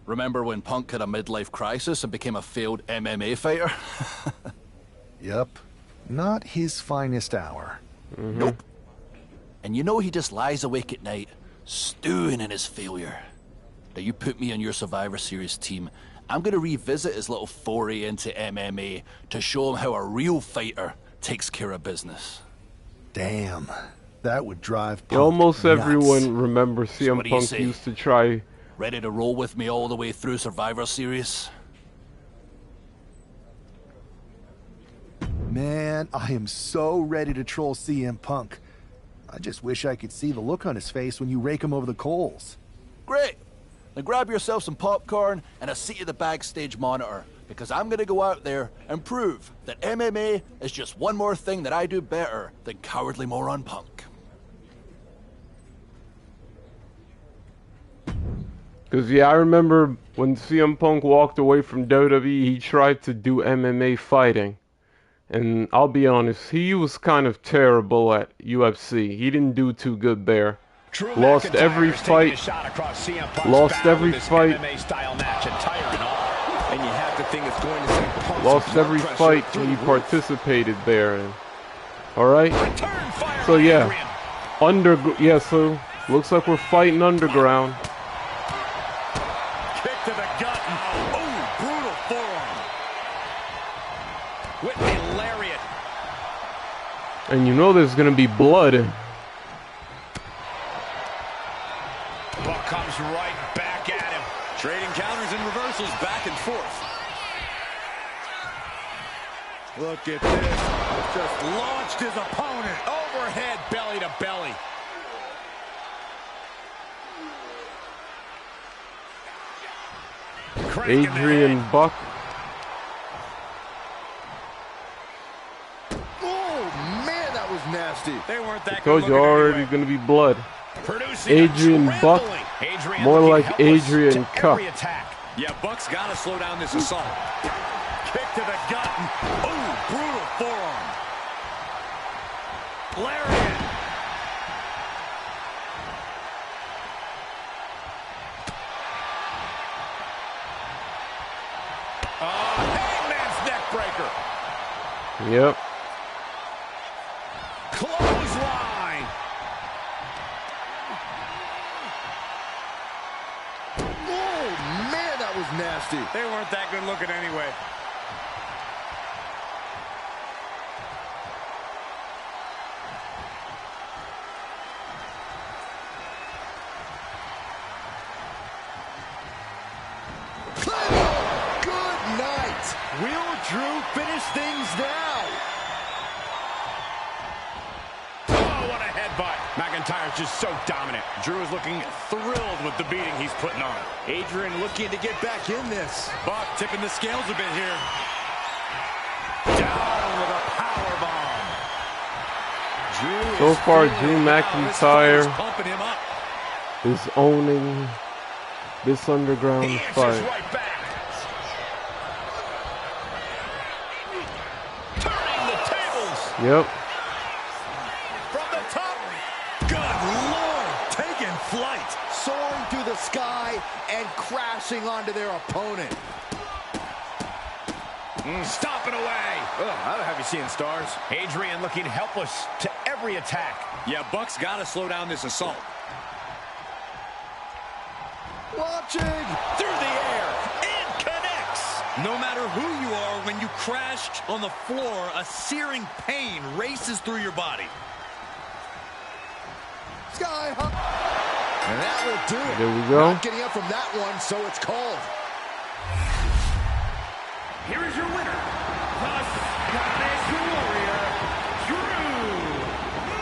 Remember when Punk had a midlife crisis and became a failed MMA fighter? Yep. Not his finest hour. Nope. And you know he just lies awake at night, stewing in his failure. Now you put me on your Survivor Series team, I'm gonna revisit his little foray into MMA to show him how a real fighter takes care of business. Damn, that would drive Yeah, Punk almost nuts. everyone remembers So CM what do you Punk say? used to try. Ready to roll with me all the way through Survivor Series? Man, I am so ready to troll CM Punk. I just wish I could see the look on his face when you rake him over the coals. Great! Then grab yourself some popcorn and a seat at the backstage monitor, because I'm gonna go out there and prove that MMA is just one more thing that I do better than cowardly moron Punk. Because, yeah, I remember when CM Punk walked away from WWE, he tried to do MMA fighting. And I'll be honest, he was kind of terrible at UFC. He didn't do too good there. Lost every fight. Lost every fight. Lost every fight when he participated there. Alright? So yeah. So looks like we're fighting underground. Kick to the gut. Oh, brutal forearm. Whitney lariat. And you know there's gonna be blood. Buck comes right back at him. Trading counters and reversals back and forth. Look at this. Just launched his opponent. Overhead, belly to belly. Adrian Buck. Oh, man, that was nasty. They weren't that I told good you looking already anyway. gonna be blood. Producing Adrian Buck. Adrian More looking like helpless Adrian to Cup. every attack. Yeah, Buck's got to slow down this assault. Kick to the gut. Ooh, brutal forearm. Lariat. Hangman's neck breaker. Yep. Clothesline. Oh, man, that was nasty. They weren't that good looking anyway. Good night. Will Drew finish things now? Oh, what a headbutt. McIntyre's just so dominant. Drew is looking thrilled with the beating he's putting on. Adrian looking to get back in this. Buck tipping the scales a bit here. Down with a powerbomb. So far, Drew McIntyre Pumping him up. is owning this underground fight. Right back. Turning the tables. Yep. From the top. Good Lord. Taking flight. Soaring through the sky and crashing onto their opponent. Stomping away. I don't have you seeing stars. Adrian looking helpless to every attack. Yeah, Buck's got to slow down this assault. Launching Through the air and connects. No matter who you are, when you crashed on the floor, a searing pain races through your body. sky high. And that will do it. There we go. Not getting up from that one, so it's called. Here is your winner, the Scottish Warrior, Drew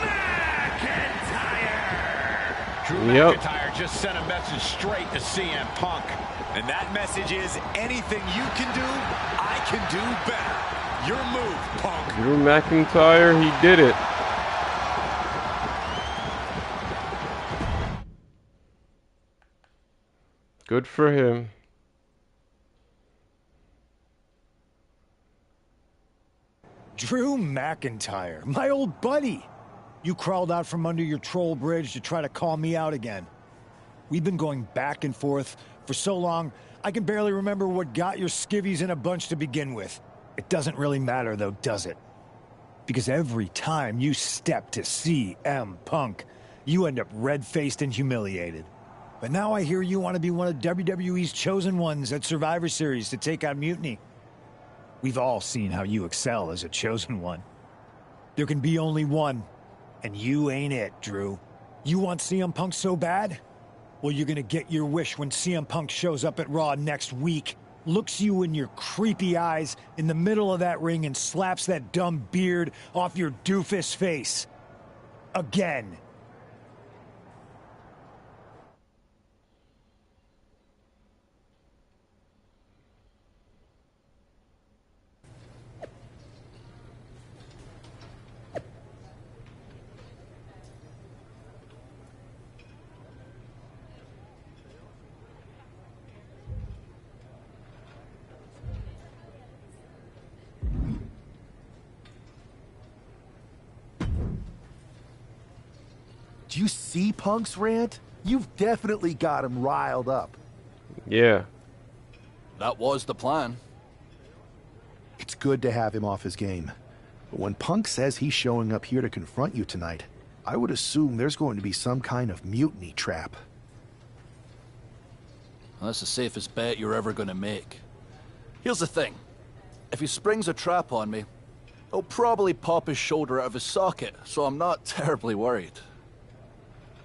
McIntyre. Drew McIntyre just sent a message straight to CM Punk. And that message is, anything you can do, I can do better. Your move, Punk. Drew McIntyre, he did it. Good for him. Drew McIntyre, my old buddy. You crawled out from under your troll bridge to try to call me out again. We've been going back and forth for so long, I can barely remember what got your skivvies in a bunch to begin with. It doesn't really matter though, does it? Because every time you step to CM Punk, you end up red-faced and humiliated. But now I hear you want to be one of WWE's chosen ones at Survivor Series to take on Mutiny. We've all seen how you excel as a chosen one. There can be only one, and you ain't it, Drew. You want CM Punk so bad? Well, you're gonna get your wish when CM Punk shows up at Raw next week, looks you in your creepy eyes in the middle of that ring and slaps that dumb beard off your doofus face. Again. Do you see Punk's rant? You've definitely got him riled up. Yeah. That was the plan. It's good to have him off his game. But when Punk says he's showing up here to confront you tonight, I would assume there's going to be some kind of mutiny trap. Well, that's the safest bet you're ever going to make. Here's the thing. If he springs a trap on me, he'll probably pop his shoulder out of his socket, so I'm not terribly worried.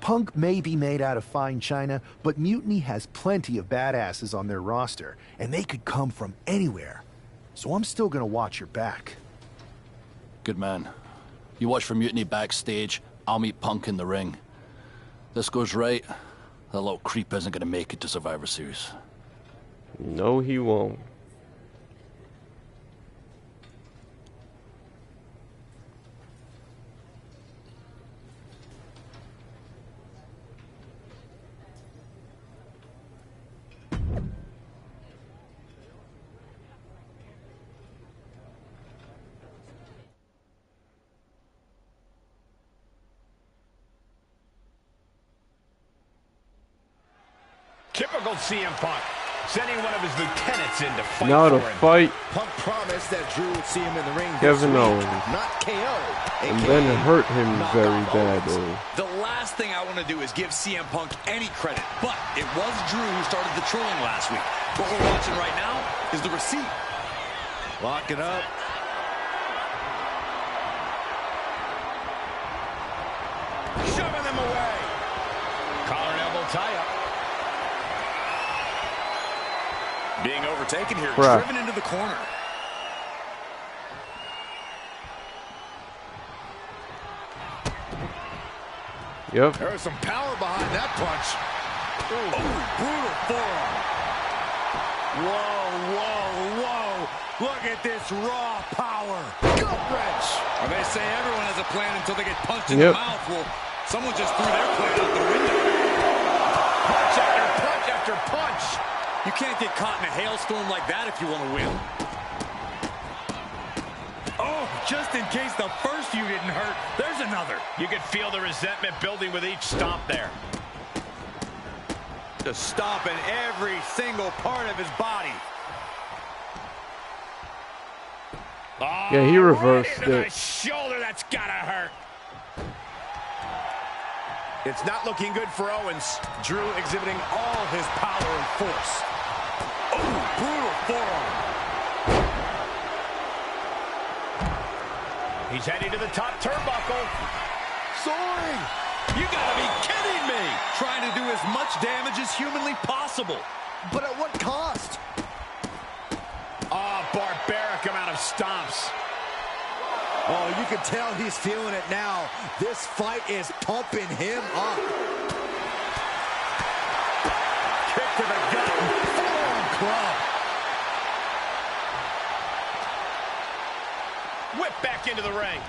Punk may be made out of fine china, but Mutiny has plenty of badasses on their roster, and they could come from anywhere. So I'm still gonna watch your back. Good man. You watch for Mutiny backstage, I'll meet Punk in the ring. This goes right, that little creep isn't gonna make it to Survivor Series. No, he won't. Typical CM Punk, sending one of his lieutenants in to fight Now to fight Punk promised that Drew would see him in the ring Kevin this week, Owens, not KO, and then hurt him very badly. The last thing I want to do is give CM Punk any credit, but it was Drew who started the trolling last week. What we're watching right now is the receipt. Lock it up. Shoving them away. Collar and elbow tie-up. Being overtaken here, driven into the corner. Yep. There was some power behind that punch. Ooh, brutal forearm. Whoa, whoa, whoa. Look at this raw power. Gut wrench. Well, they say everyone has a plan until they get punched in the mouth. Well, someone just threw their plan out the window. Punch after punch after punch. You can't get caught in a hailstorm like that if you want to win. Oh, just in case the first few didn't hurt, there's another. You could feel the resentment building with each stomp there. Just stomping every single part of his body. Oh, yeah, he reversed right into it. the shoulder, that's gotta hurt. It's not looking good for Owens. Drew exhibiting all his power and force. Oh, brutal forearm. He's heading to the top turnbuckle. Soaring! You gotta be kidding me! Trying to do as much damage as humanly possible. But at what cost? Oh, barbaric amount of stomps. Oh, you can tell he's feeling it now. This fight is pumping him up. Kick to the gut. Forearm club. Whip back into the ring.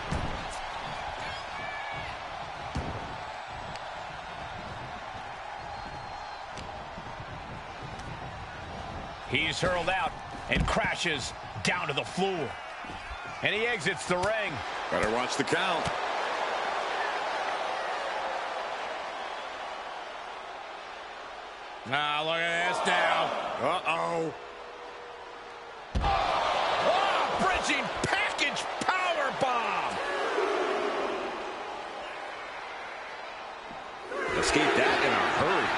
He's hurled out and crashes down to the floor. And he exits the ring. Better watch the count. Ah, look at this now. Uh-oh. Oh, bridging package power bomb. Escaped that in a hurry.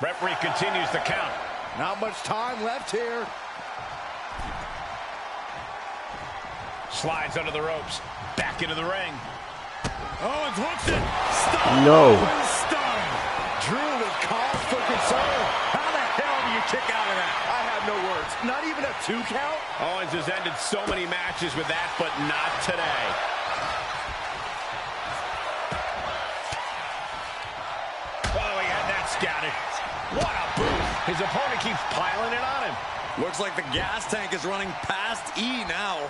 Referee continues the count. Not much time left here. Slides under the ropes. Back into the ring. Owens hooks it. Stop. No. Stunned. Drew with cause for concern. How the hell do you kick out of that? I have no words. Not even a 2 count? Owens has ended so many matches with that, but not today. Oh, he had that scouted. What a boot. His opponent keeps piling it on him. Looks like the gas tank is running past E now.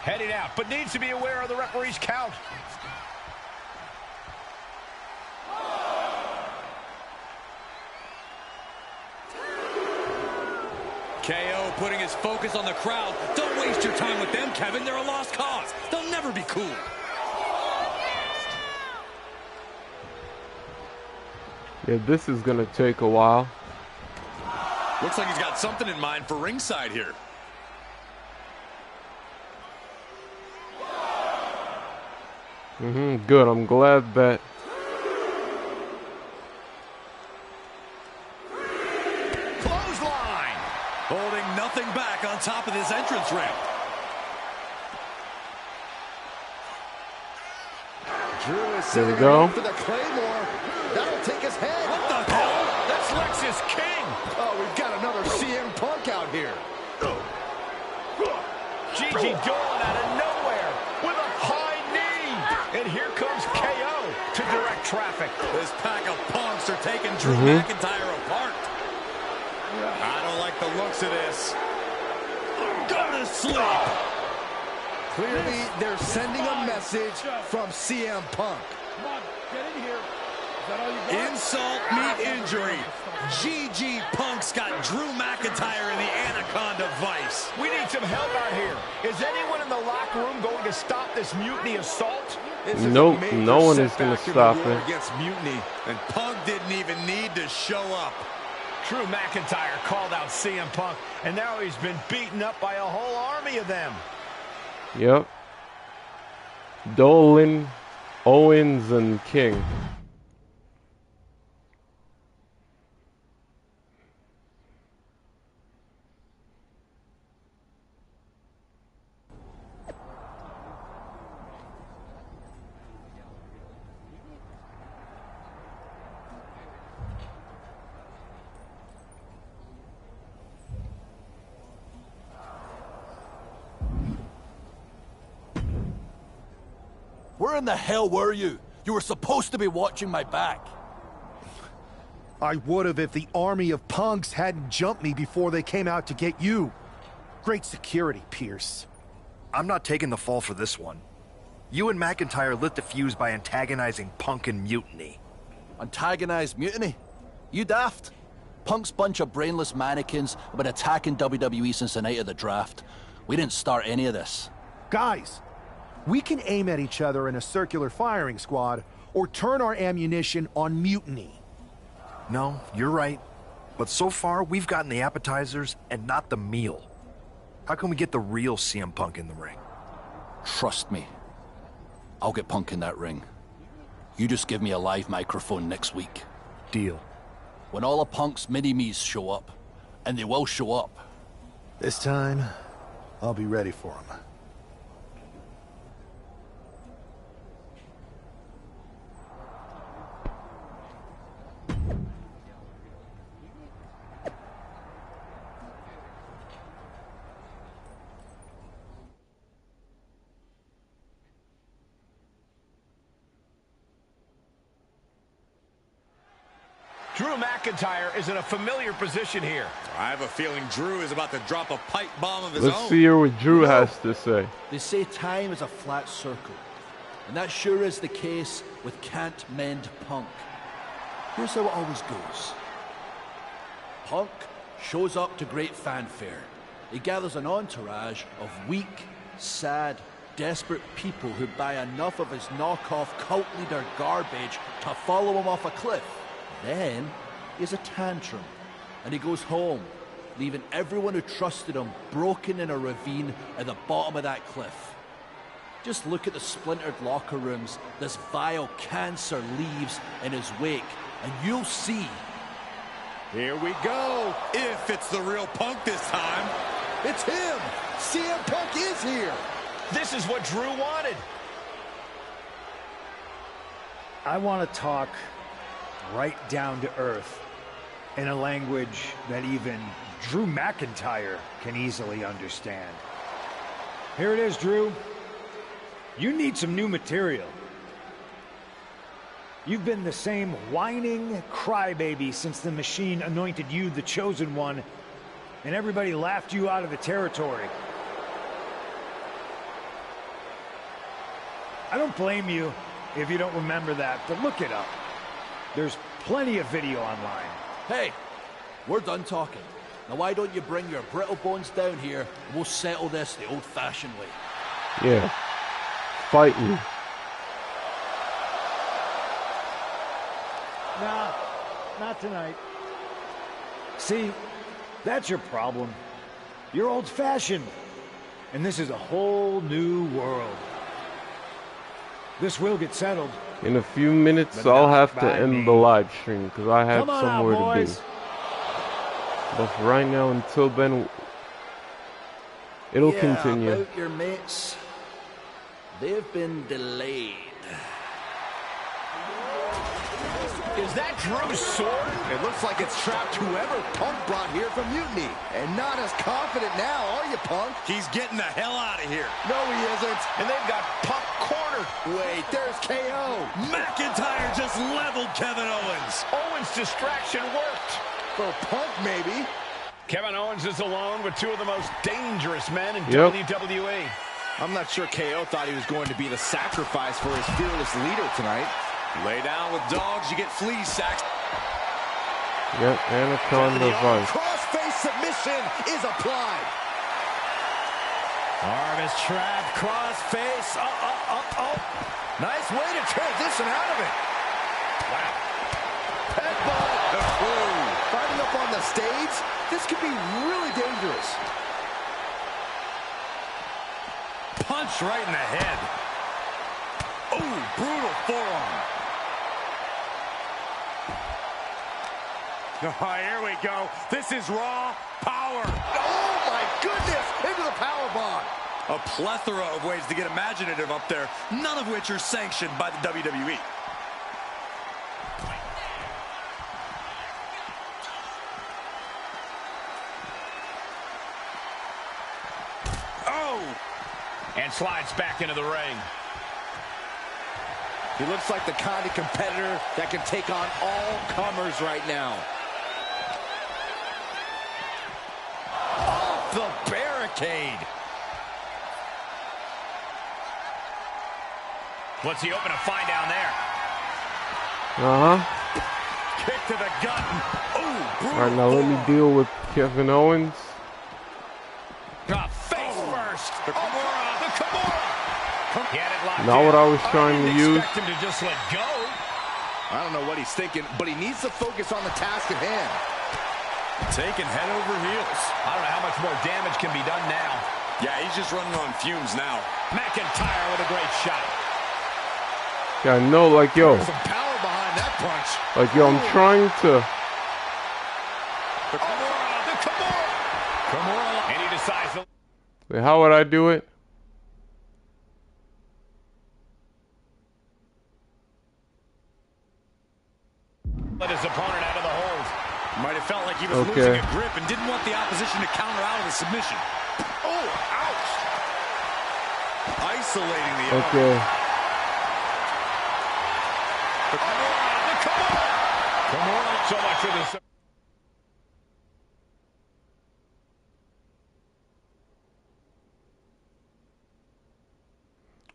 Heading out, but needs to be aware of the referee's count. KO putting his focus on the crowd. Don't waste your time with them, Kevin. They're a lost cause. They'll never be cool. Yeah, this is gonna take a while. Looks like he's got something in mind for ringside here. Good. I'm glad that. Clothesline. Holding nothing back on top of this entrance ramp. Drew is There we setting go. up for the Claymore. That'll take his head. What the hell? That's Lexus King. Oh, we've got another CM Punk out here. Gigi Dolan out of nowhere with a high knee. And here comes KO to direct traffic. This pack of punks are taking Drew McIntyre apart. I don't like the looks of this. Go to sleep. Clearly, they're sending a message from CM Punk. Come on, get in here. Is that all you got? Insult meet injury. GG Punk's got Drew McIntyre in the Anaconda Vice. We need some help out here. Is anyone in the locker room going to stop this mutiny assault? Nope, no one is going to stop it. Against mutiny, and Punk didn't even need to show up. Drew McIntyre called out CM Punk, and now he's been beaten up by a whole army of them. Yep. Dolan, Owens, and King. Where in the hell were you? You were supposed to be watching my back. I would have if the army of punks hadn't jumped me before they came out to get you. Great security, Pierce. I'm not taking the fall for this one. You and McIntyre lit the fuse by antagonizing Punk and Mutiny. Antagonized Mutiny? You daft? Punk's bunch of brainless mannequins have been attacking WWE since the night of the draft. We didn't start any of this. Guys, we can aim at each other in a circular firing squad or turn our ammunition on Mutiny. No, you're right. But so far, we've gotten the appetizers and not the meal. How can we get the real CM Punk in the ring? Trust me. I'll get Punk in that ring. You just give me a live microphone next week. Deal. When all of Punk's mini-me's show up, and they will show up. This time, I'll be ready for them. Drew McIntyre is in a familiar position here. I have a feeling Drew is about to drop a pipe bomb of his Let's own. see what Drew has to say. They say time is a flat circle. And that sure is the case with Can't Mend Punk. Here's how it always goes. Punk shows up to great fanfare. He gathers an entourage of weak, sad, desperate people who buy enough of his knockoff cult leader garbage to follow him off a cliff. Then he has a tantrum, and he goes home. leaving everyone who trusted him broken in a ravine at the bottom of that cliff. Just look at the splintered locker rooms this vile cancer leaves in his wake, and you'll see. Here we go. If it's the real Punk this time. It's him. CM Punk is here. This is what Drew wanted. I want to talk right down to earth in a language that even Drew McIntyre can easily understand. Here it is, Drew. You need some new material. You've been the same whining crybaby since the Machine anointed you the Chosen One, and everybody laughed you out of the territory. I don't blame you if you don't remember that, but look it up. There's plenty of video online. Hey, we're done talking. Now why don't you bring your brittle bones down here and we'll settle this the old-fashioned way. Yeah. Fight me. Nah, not tonight. See, that's your problem. You're old-fashioned. And this is a whole new world. This will get settled. In a few minutes, I'll have to end the live stream because I have somewhere to be. But for right now, until then, it'll continue. About your mates, they've been delayed. Is that Drew's sword? It looks like it's trapped whoever Punk brought here from Mutiny. And not as confident now, are you, Punk? He's getting the hell out of here. No, he isn't. And they've got Punk cornered. Wait, there's KO. McIntyre just leveled Kevin Owens. Owens' distraction worked. For Punk, maybe. Kevin Owens is alone with two of the most dangerous men in WWE. I'm not sure KO thought he was going to be the sacrifice for his fearless leader tonight. Lay down with dogs, you get flea sacks. Yep, Anaconda Vice. Crossface submission is applied. Arm is trapped, crossface. Nice way to transition out of it. Wow. Headbutt. Fighting up on the stage, this could be really dangerous. Punch right in the head. Oh, brutal forearm. Oh, here we go. This is raw power. Oh, my goodness. Into the powerbomb. A plethora of ways to get imaginative up there, none of which are sanctioned by the WWE. Oh! And slides back into the ring. He looks like the kind of competitor that can take on all comers right now. Off the barricade. What's he open to find down there? Kick to the gut. Ooh, All right, now let me deal with Kevin Owens. Face first. The Kimura. He had it locked Not what I was trying to use. Expect him to just let go. I don't know what he's thinking, but he needs to focus on the task at hand. Taking head over heels. I don't know how much more damage can be done now. Yeah, he's just running on fumes now. McIntyre with a great shot. Yeah, I know, like, yo. There's some power behind that punch. Like, yo, I'm trying to. The Kimura. And he decides to... Wait, how would I do it? Let his opponent out of the hold. Might have felt like he was losing a grip and didn't want the opposition to counter out of the submission. Oh, ouch. Isolating the arm. Okay. Kimura, so much for this.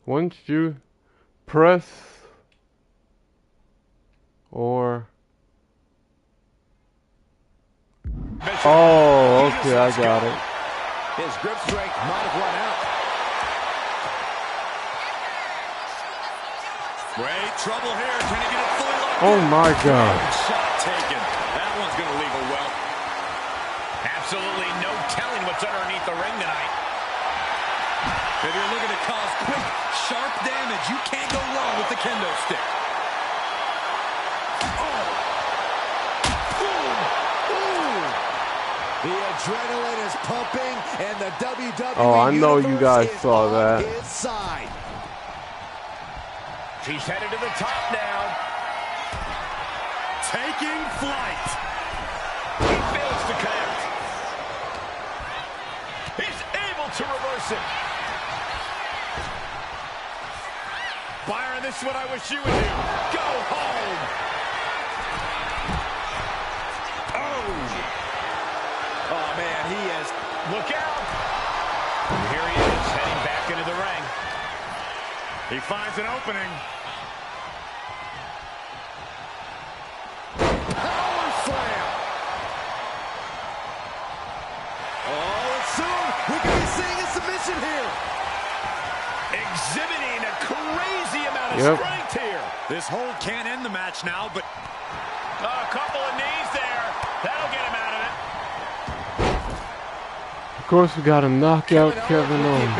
Once you press or... Oh, okay, I got it. His grip strength might have run out. Great trouble here. Can he get it fully locked? Oh my God. Shot taken. That one's going to leave a well. Has absolutely no telling what's underneath the ring tonight. If you're looking to cause quick, sharp damage, you can't go wrong with the kendo stick. The adrenaline is pumping, and the WWE Oh, I know you guys saw that. his side. He's headed to the top now. Taking flight. He fails to connect. He's able to reverse it. Byron, this is what I wish you would do. Go home. Oh, man, he is. Look out. And here he is, heading back into the ring. He finds an opening. Power slam. Oh, and soon we could be seeing a submission here. Exhibiting a crazy amount of strength here. This hold can't end the match now, but... A couple of knees there. That'll get him out of it. Of course, we got to knock out Kevin Owens.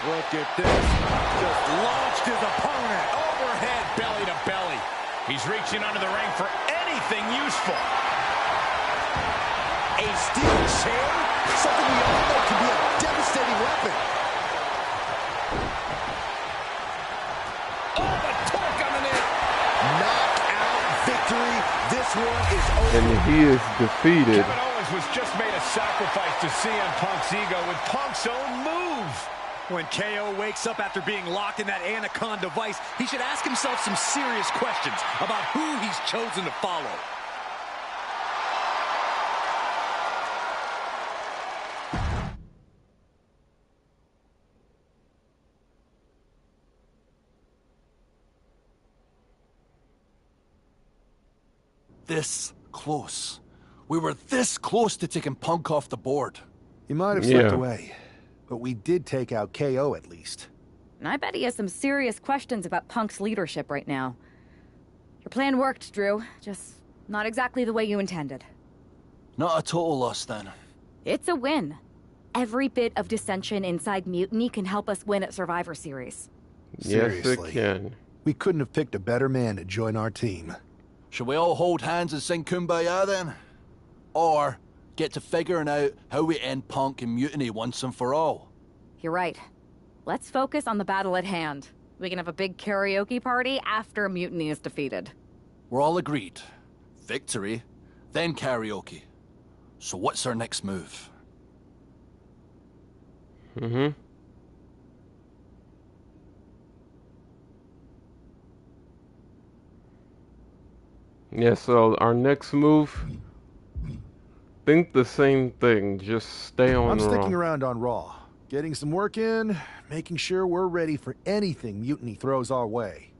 Look at this. Just launched his opponent. Overhead, belly to belly. He's reaching under the ring for anything useful. A steel chair? Something we all know can be a devastating weapon. Oh, the torque on the neck. Knockout victory. This one is over. And he is defeated. Kevin Owens was just made a sacrifice to CM Punk's ego with Punk's own move. When KO wakes up after being locked in that Anaconda vice, he should ask himself some serious questions about who he's chosen to follow. This close. We were this close to taking Punk off the board. He might have slipped away, but we did take out KO at least. And I bet he has some serious questions about Punk's leadership right now. Your plan worked, Drew. Just not exactly the way you intended. Not a total loss, then. It's a win. Every bit of dissension inside Mutiny can help us win at Survivor Series. Seriously. Yes, it can. We couldn't have picked a better man to join our team. Should we all hold hands and sing Kumbaya, then? Or get to figuring out how we end Punk and Mutiny once and for all? You're right. Let's focus on the battle at hand. We can have a big karaoke party after Mutiny is defeated. We're all agreed. Victory, then karaoke. So what's our next move? Yeah, so our next move, think the same thing. Just stay on I'm sticking Raw. around on Raw. Getting some work in, making sure we're ready for anything Mutiny throws our way.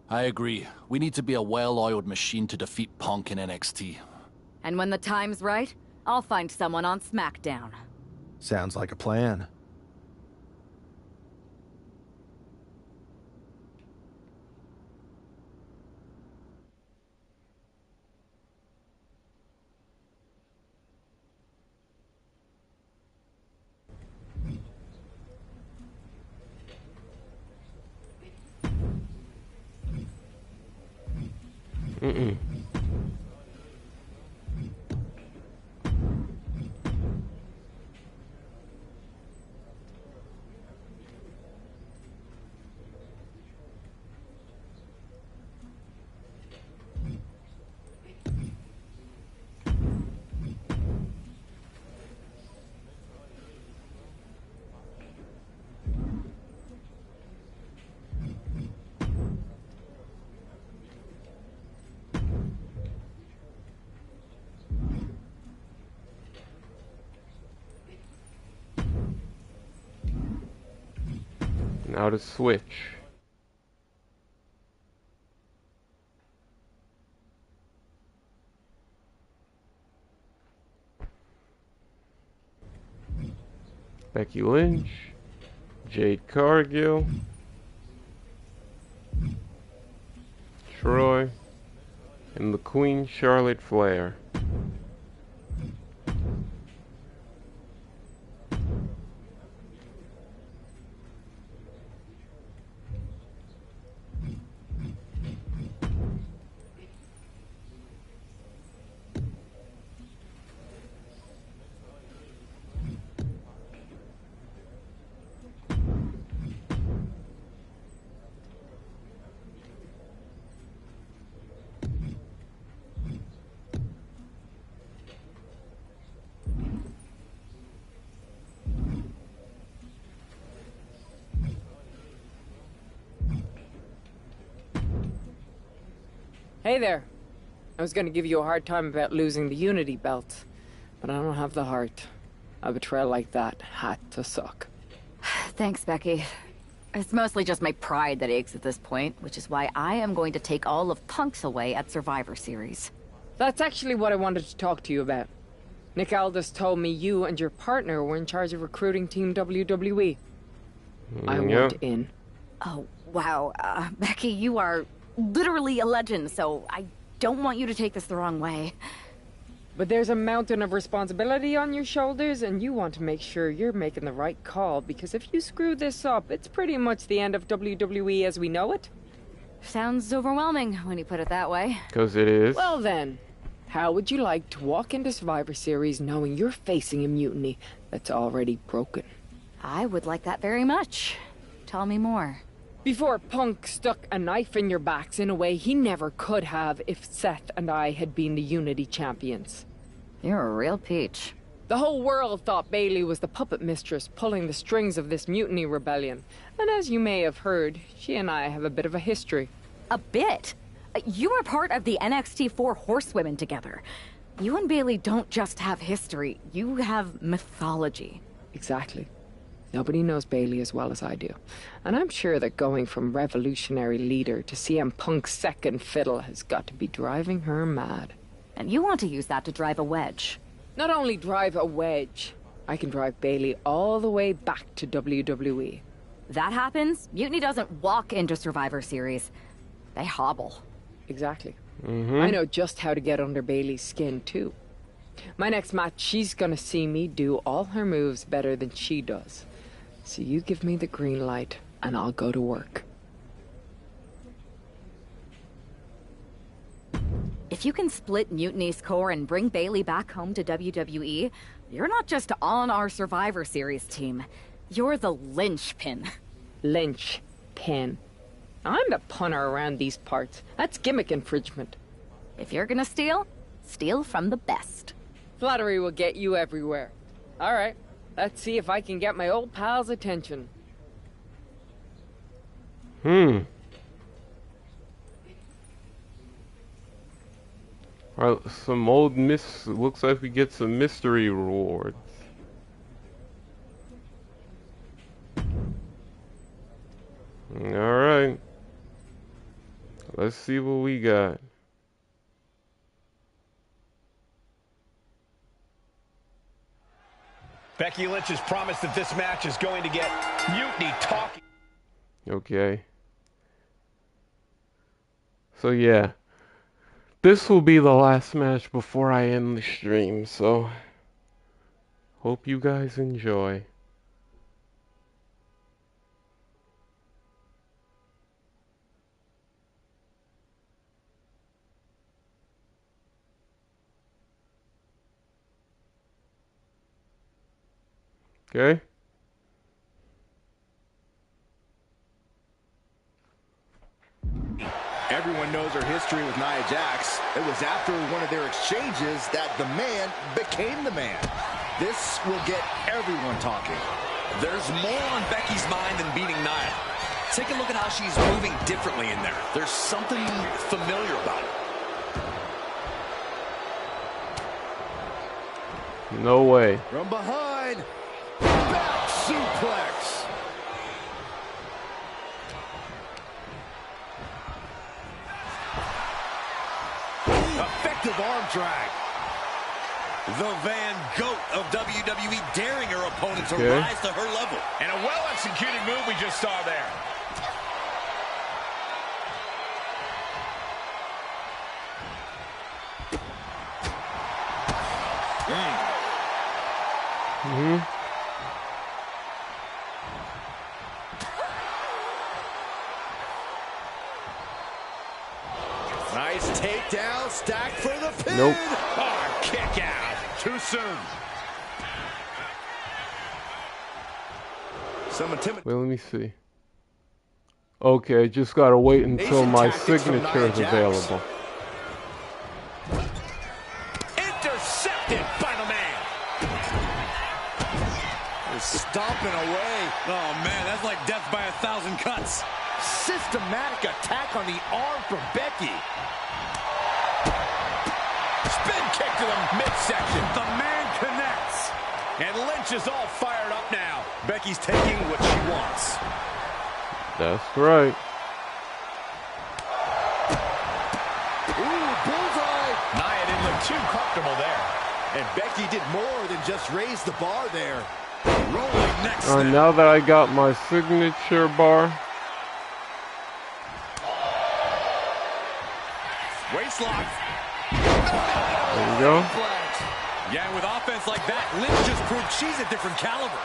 I agree. We need to be a well-oiled machine to defeat Punk in NXT. And when the time's right, I'll find someone on SmackDown. Sounds like a plan. Now to switch. Becky Lynch, Jade Cargill, Troy, and the Queen Charlotte Flair. Hey there. I was gonna give you a hard time about losing the Unity belt, but I don't have the heart. A betrayal like that had to suck. Thanks, Becky. It's mostly just my pride that aches at this point, which is why I am going to take all of Punk's away at Survivor Series. That's actually what I wanted to talk to you about. Nick Aldis told me you and your partner were in charge of recruiting Team WWE. I want in. Oh, wow. Becky, you are literally a legend, so I don't want you to take this the wrong way. But there's a mountain of responsibility on your shoulders, and you want to make sure you're making the right call, because if you screw this up, it's pretty much the end of WWE as we know it. Sounds overwhelming when you put it that way. 'Cause it is. Well then, how would you like to walk into Survivor Series knowing you're facing a mutiny that's already broken? I would like that very much. Tell me more. Before Punk stuck a knife in your backs in a way he never could have if Seth and I had been the Unity champions. You're a real peach. The whole world thought Bailey was the puppet mistress pulling the strings of this mutiny rebellion. And as you may have heard, she and I have a bit of a history. A bit? You were part of the NXT 4 Horsewomen together. You and Bailey don't just have history, you have mythology. Exactly. Nobody knows Bailey as well as I do. And I'm sure that going from revolutionary leader to CM Punk's second fiddle has got to be driving her mad. And you want to use that to drive a wedge. Not only drive a wedge, I can drive Bailey all the way back to WWE. That happens, Mutiny doesn't walk into Survivor Series. They hobble. Exactly. I know just how to get under Bailey's skin, too. My next match, she's gonna see me do all her moves better than she does. So you give me the green light, and I'll go to work. If you can split Mutiny's core and bring Bailey back home to WWE, you're not just on our Survivor Series team. You're the linchpin. Linchpin. I'm the punter around these parts. That's gimmick infringement. If you're gonna steal, steal from the best. Flattery will get you everywhere. All right. Let's see if I can get my old pal's attention. Alright, some old looks like we get some mystery rewards. Alright. Let's see what we got. Becky Lynch has promised that this match is going to get Mutiny talking. Okay. So yeah. This will be the last match before I end the stream, so hope you guys enjoy. Okay? Everyone knows her history with Nia Jax. It was after one of their exchanges that the man became the man. This will get everyone talking. There's more on Becky's mind than beating Nia. Take a look at how she's moving differently in there. There's something familiar about it. No way. From behind, back suplex. Effective arm drag. The Van Goat of WWE daring her opponent to rise to her level. And a well-executed move we just saw there. Nice takedown, stacked for the pin. Nope. Oh, kick out. Too soon. Wait, let me see. Okay, I just gotta wait until my signature is available. Intercepted by the man. He's stomping away. Oh, man, that's like death by 1,000 cuts. Systematic attack on the arm from Becky. Spin kick to the midsection. The man connects. And Lynch is all fired up now. Becky's taking what she wants. That's right. Ooh, bullseye. Nia didn't look too comfortable there. And Becky did more than just raise the bar there. Rolling next step. Now that I got my signature bar. Waistlock. There you go. Yeah, and with offense like that, Lynch just proved she's a different caliber.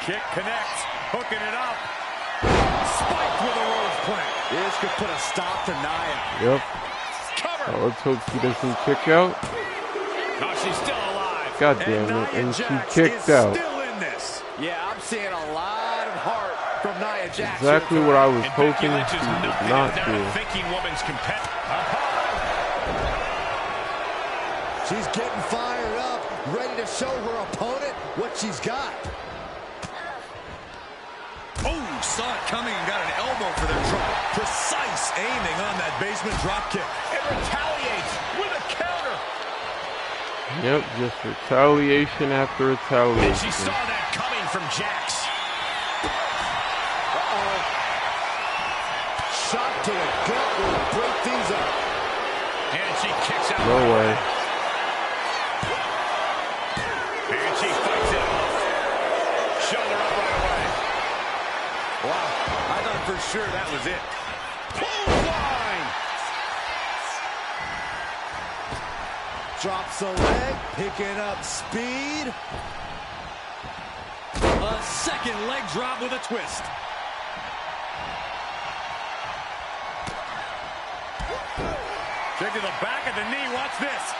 Kick connects, hooking it up. Spiked with a rose plant. This could put a stop to Nia. Yep. Let's hope she doesn't kick out. Oh, she's still alive. God damn it. And she kicked out. Still in this. Yeah, I'm seeing a lot of heart from Nia Jax. Exactly what I was hoping she would not do. Thinking woman's She's getting fired up, ready to show her opponent what she's got. Oh, saw it coming and got an elbow for their drop. Precise aiming on that basement drop kick. And retaliates with a counter. Yep, just retaliation after retaliation. And she saw that coming from Jax. Shot to the gut will break things up. And she kicks out. No way. And she fights it off. Shoulder up right away. Wow, I thought for sure that was it. Clothesline! Drops the leg, picking up speed. A second leg drop with a twist. Kick to the back of the knee, watch this.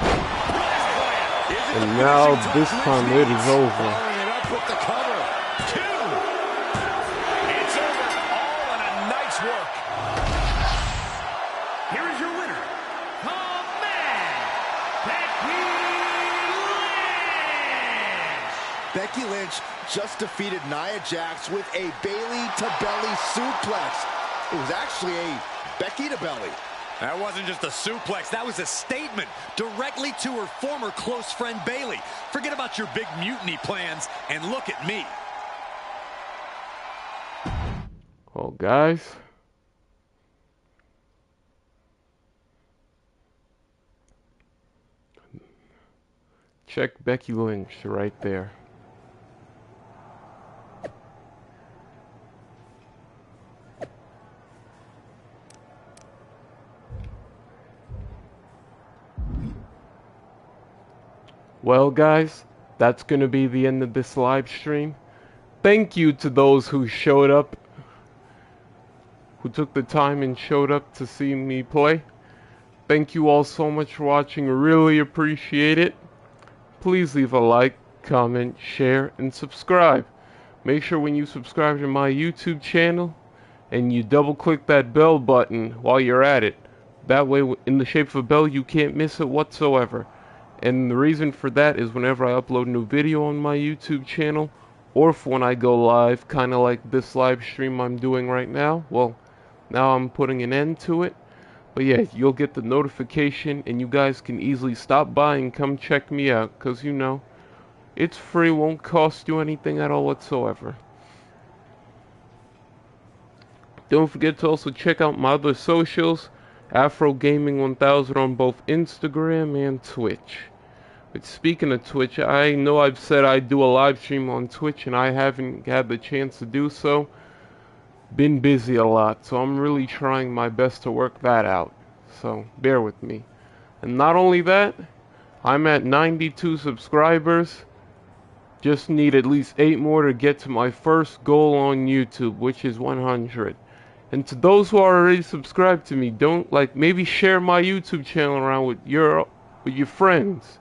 And now this time it is over. Following it up with the cover. 2. It's over, all in a night's work. Here is your winner, the man, Becky Lynch. Becky Lynch just defeated Nia Jax with a Bayley-to-belly suplex. It was actually a Becky-to-belly. That wasn't just a suplex, that was a statement directly to her former close friend Bayley. Forget about your big mutiny plans and look at me. Well, guys, check Becky Lynch right there. Well, guys, that's going to be the end of this live stream. Thank you to those who showed up, who took the time and showed up to see me play. Thank you all so much for watching. Really appreciate it. Please leave a like, comment, share, and subscribe. Make sure when you subscribe to my YouTube channel and you double click that bell button while you're at it. That way, in the shape of a bell, you can't miss it whatsoever. And the reason for that is whenever I upload a new video on my YouTube channel, or for when I go live, kind of like this live stream I'm doing right now. Well, now I'm putting an end to it. But yeah, you'll get the notification, and you guys can easily stop by and come check me out, because you know, it's free, won't cost you anything at all whatsoever. Don't forget to also check out my other socials, Afro Gaming 1000 on both Instagram and Twitch. But speaking of Twitch, I know I've said I'd do a live stream on Twitch and I haven't had the chance to do so. been busy a lot, so I'm really trying my best to work that out. So bear with me. And not only that, I'm at 92 subscribers. Just need at least 8 more to get to my first goal on YouTube, which is 100. And to those who are already subscribed to me, don't maybe share my YouTube channel around with your friends.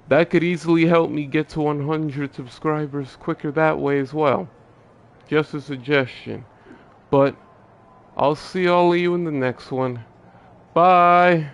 That could easily help me get to 100 subscribers quicker that way as well. Just a suggestion. But I'll see all of you in the next one. Bye.